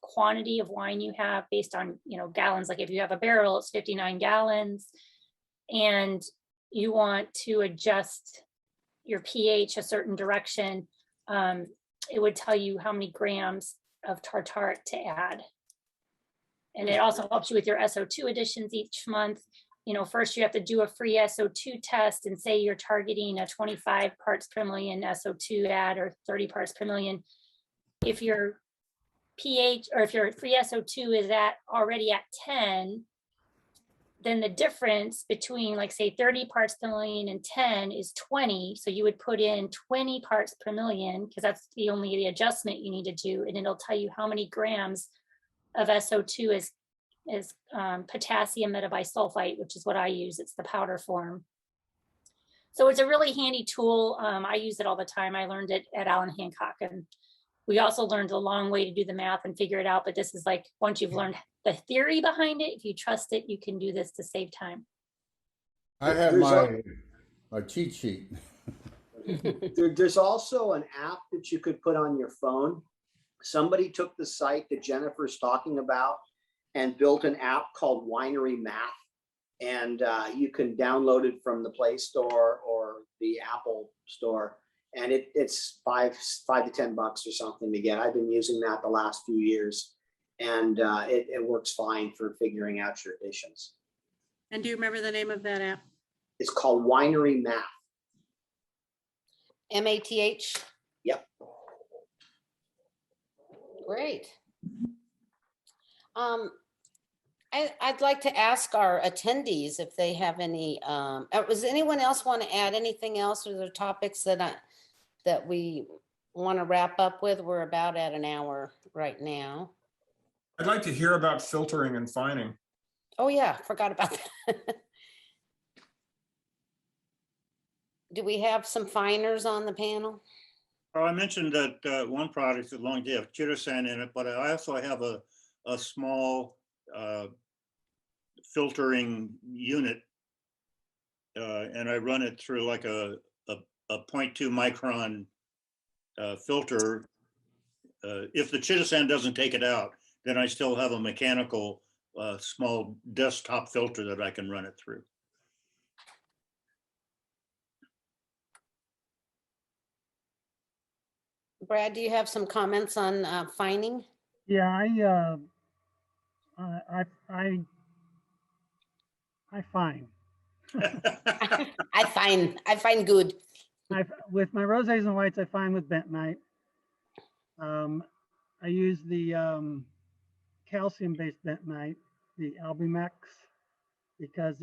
quantity of wine you have based on, gallons. Like if you have a barrel, it's 59 gallons, and you want to adjust your pH a certain direction, it would tell you how many grams of tartaric to add. And it also helps you with your SO2 additions each month. First you have to do a free SO2 test and say you're targeting a 25 parts per million SO2 add or 30 parts per million. If your pH or if your free SO2 is already at 10, then the difference between, like, say 30 parts per million and 10 is 20. So you would put in 20 parts per million, because that's the adjustment you need to do. And it'll tell you how many grams of SO2 is potassium metabisulfite, which is what I use. It's the powder form. So it's a really handy tool. I use it all the time. I learned it at Allen Hancock, and we also learned a long way to do the math and figure it out. But this is like, once you've learned the theory behind it, if you trust it, you can do this to save time. I have my cheat sheet. There's also an app that you could put on your phone. Somebody took the site that Jennifer's talking about and built an app called Winery Math. And you can download it from the Play Store or the Apple Store. And it's $5 to $10 or something to get. I've been using that the last few years, and it works fine for figuring out your additions. And do you remember the name of that app? It's called Winery Math. MATH? Yep. Great. I'd like to ask our attendees if they have any, does anyone else want to add anything else, or the topics that we want to wrap up with? We're about at an hour right now. I'd like to hear about filtering and fining. Oh yeah, forgot about that. Do we have some finers on the panel? Well, I mentioned that one product is long to have chitosan in it, but I also have a small filtering unit, and I run it through like a 0.2 micron filter. If the chitosan doesn't take it out, then I still have a mechanical small desktop filter that I can run it through. Brad, do you have some comments on fining? Yeah, I find. I find good. With my rosés and whites, I find with bentonite. I use the calcium-based bentonite, the Albumex, because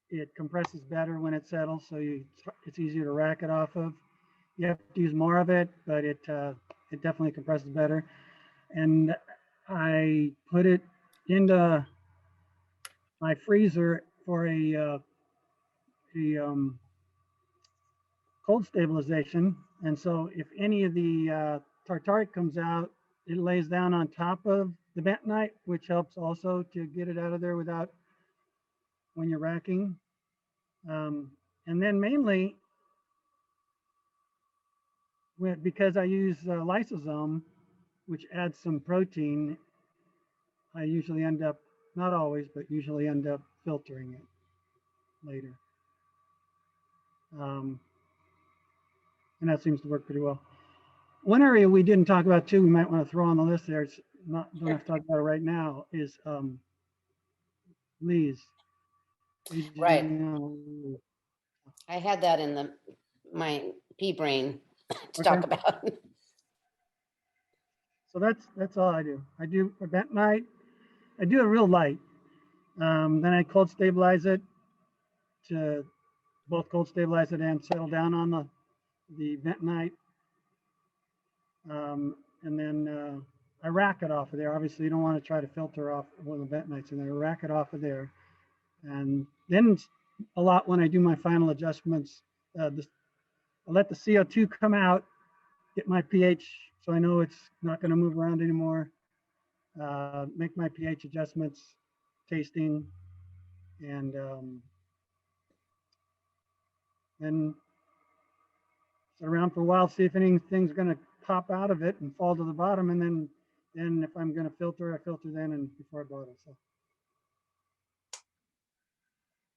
it compresses better when it settles, so it's easier to rack it off of. You have to use more of it, but it definitely compresses better. And I put it into my freezer for a cold stabilization. And so if any of the tartaric comes out, it lays down on top of the bentonite, which helps also to get it out of there without when you're racking. And then mainly, because I use lysosome, which adds some protein, I usually end up, not always, but usually end up filtering it later. And that seems to work pretty well. One area we didn't talk about too, we might want to throw on the list there, it's don't have to talk about it right now, is lees. Right. I had that in my pea brain to talk about. So that's all I do. I do for bentonite. I do it real light. Then I cold stabilize it to both cold stabilize it and settle down on the bentonite. And then I rack it off of there. Obviously, you don't want to try to filter off one of the bentonites in there. Rack it off of there. And then a lot when I do my final adjustments, I let the CO2 come out, get my pH so I know it's not going to move around anymore. Make my pH adjustments, tasting, and then sit around for a while, see if anything's going to pop out of it and fall to the bottom. And then if I'm going to filter, I filter then and before I bottle. So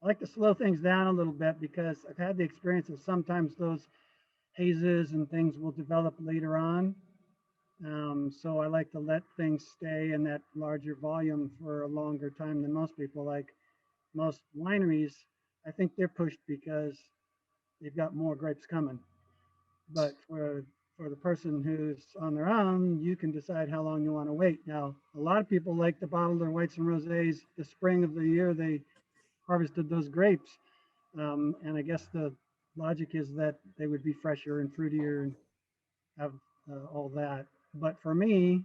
I like to slow things down a little bit because I've had the experience of sometimes those hazes and things will develop later on. So I like to let things stay in that larger volume for a longer time than most people. Like most wineries, I think they're pushed because they've got more grapes coming. But for the person who's on their own, you can decide how long you want to wait. Now, a lot of people like to bottle their whites and rosés the spring of the year they harvested those grapes. And I guess the logic is that they would be fresher and fruitier and have all that. But for me,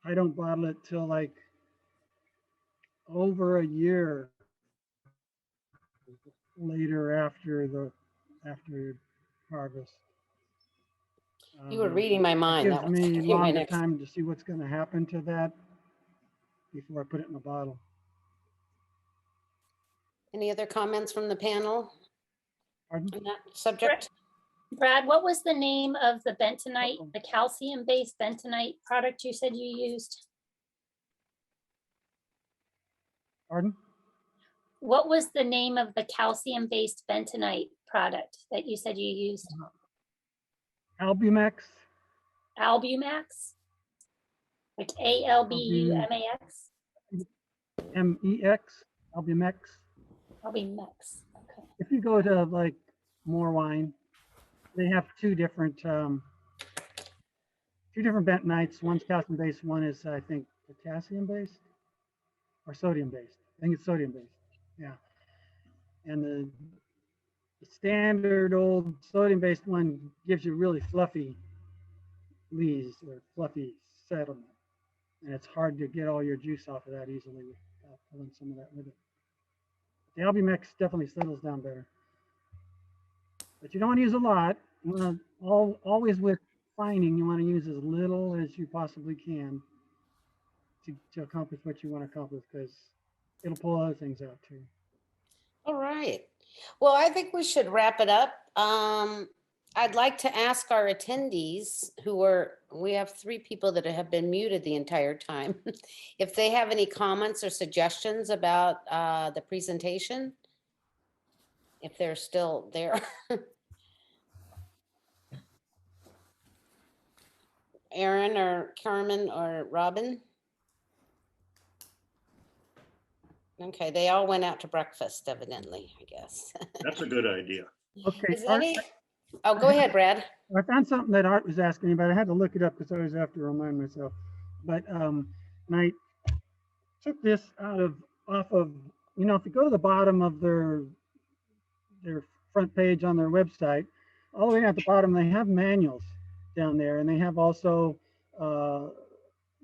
I don't bottle it till like over a year later after harvest. You were reading my mind. Gives That was me gonna be my longer next. time to see what's going to happen to that before I put it in a bottle. Any other comments from the panel Pardon? on that subject? Brad, what was the name of the bentonite, the calcium-based bentonite product you said you used? Pardon? What was the name of the calcium-based bentonite product that you said you used? Albumex. Albumax? Like ALBUMAX? MEX. Albumex. Albumex, okay. If you go to like More Wine, they have two different bentonites. One's calcium based, one is I think potassium based or sodium based. I think it's sodium based. Yeah. And the standard old sodium based one gives you really fluffy lees or fluffy settlement. And it's hard to get all your juice off of that easily without pulling some of that with it. The Albumex definitely settles down better. But you don't want to use a lot. You want to always with fining, you want to use as little as you possibly can to accomplish what you want to accomplish, because it'll pull other things out too. All right. Well, I think we should wrap it up. I'd like to ask our attendees we have 3 people that have been muted the entire time. If they have any comments or suggestions about the presentation, if they're still there. Aaron or Carmen or Robin? Okay, they all went out to breakfast evidently, I guess. That's a good idea. Okay. Is any? Oh, go ahead, Brad. I found something that Art was asking me about. I had to look it up because I always have to remind myself. But and I took this off of, if you go to the bottom of their front page on their website, all the way at the bottom, they have manuals down there, and they have also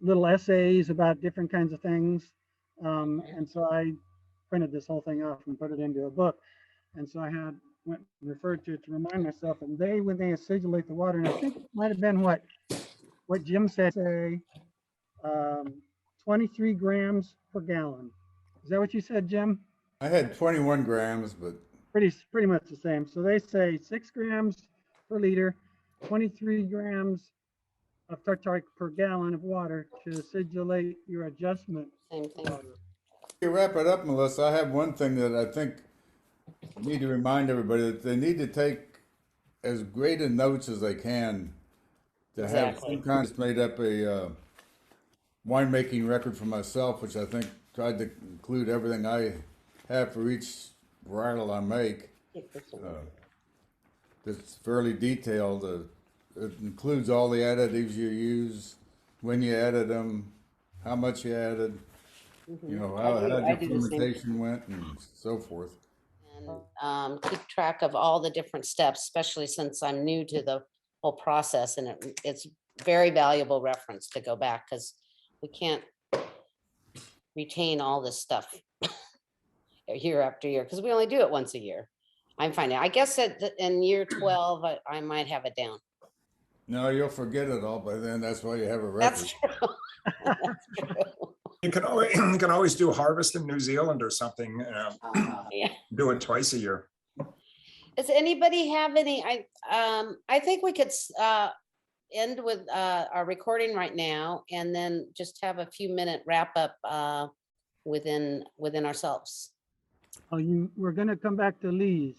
little essays about different kinds of things. And so I printed this whole thing off and put it into a book. And so I went and referred to it to remind myself. And when they acidulate the water, and I think it might have been what Jim said, say 23 grams per gallon. Is that what you said, Jim? I had 21 grams, but Pretty much the same. So they say 6 grams per liter, 23 grams of tartaric per gallon of water to acidulate your adjustment. Same thing. water. to wrap it up, Melissa, I have one thing that I think I need to remind everybody that they need to take as great a notes as they can to have Exactly. some kind of made up a winemaking record for myself, which I think tried to include everything I have for each varietal I make. It's fairly detailed. It includes all the additives you use, when you added them, how much you added, you know, how I your do the same. fermentation went and so forth. And keep track of all the different steps, especially since I'm new to the whole process, and it's very valuable reference to go back, because we can't retain all this stuff year after year, because we only do it once a year. I'm finding, I guess that in year 12, I might have it down. No, you'll forget it all by then. That's why you have a record. That's true. That's true. You can always do harvest in New Zealand or something. Yeah. Do it twice a year. Does anybody have any, I think we could end with our recording right now and then just have a few minute wrap up within ourselves. Oh, we're gonna come back to Lee's.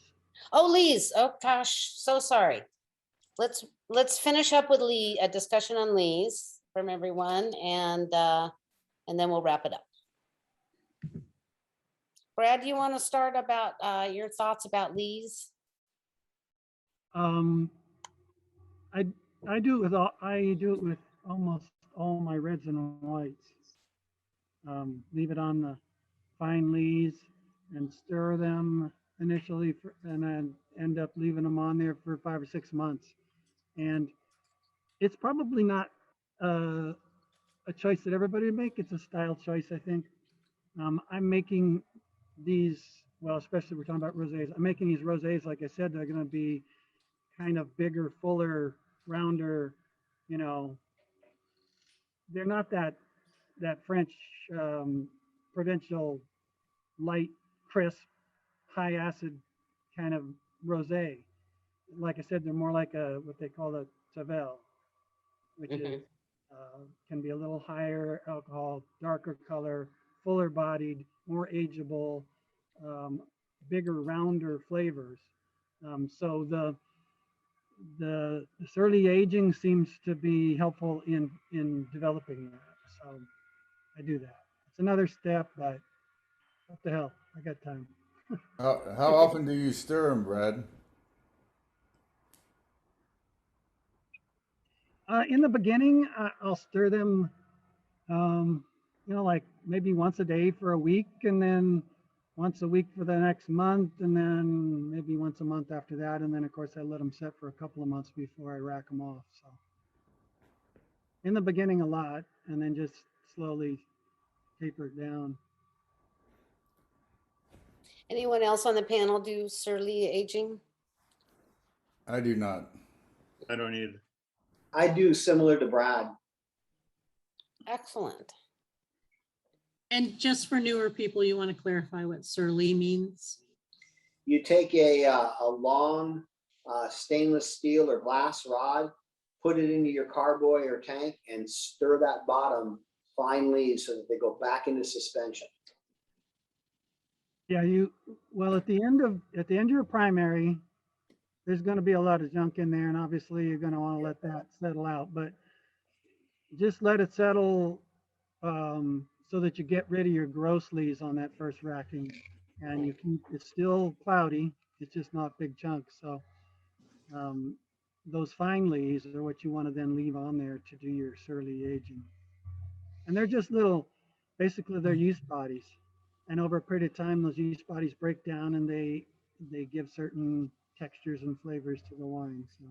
Oh, Lee's. Oh gosh, so sorry. Let's finish up with Lee, a discussion on Lee's from everyone, and then we'll wrap it up. Brad, you want to start about your thoughts about Lee's? I do it with almost all my reds and whites. Leave it on the fine lees and stir them initially, and then end up leaving them on there for 5 or 6 months. And it's probably not a choice that everybody would make. It's a style choice, I think. I'm making these, well, especially we're talking about rosés. I'm making these rosés, like I said, they're going to be kind of bigger, fuller, rounder. You know, they're not that French provincial light, crisp, high acid kind of rosé. Like I said, they're more like what they call a Tavel, which is can be a little higher alcohol, darker color, fuller bodied, more ageable, bigger, rounder flavors. So the early aging seems to be helpful in developing that. So I do that. It's another step, but what the hell? I got time. How often do you stir them, Brad? In the beginning, I'll stir them, like maybe once a day for a week, and then once a week for the next month, and then maybe once a month after that. And then, of course, I let them set for a couple of months before I rack them off. So in the beginning, a lot, and then just slowly taper it down. Anyone else on the panel do surly aging? I do not. I don't either. I do similar to Brad. Excellent. And just for newer people, you want to clarify what surly means? You take a long stainless steel or glass rod, put it into your carboy or tank, and stir that bottom finely so that they go back into suspension. Yeah, at the end of your primary, there's going to be a lot of junk in there, and obviously you're going to want to let that settle out. But just let it settle so that you get rid of your gross lees on that first racking, and it's still cloudy. It's just not big chunks. So those fine lees are what you want to then leave on there to do your surly aging. And they're just basically they're yeast bodies. And over a period of time, those yeast bodies break down and they give certain textures and flavors to the wine. So.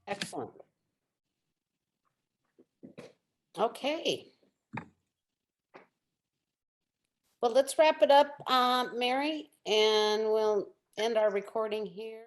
Excellent. Okay. Well, let's wrap it up, Mary, and we'll end our recording here.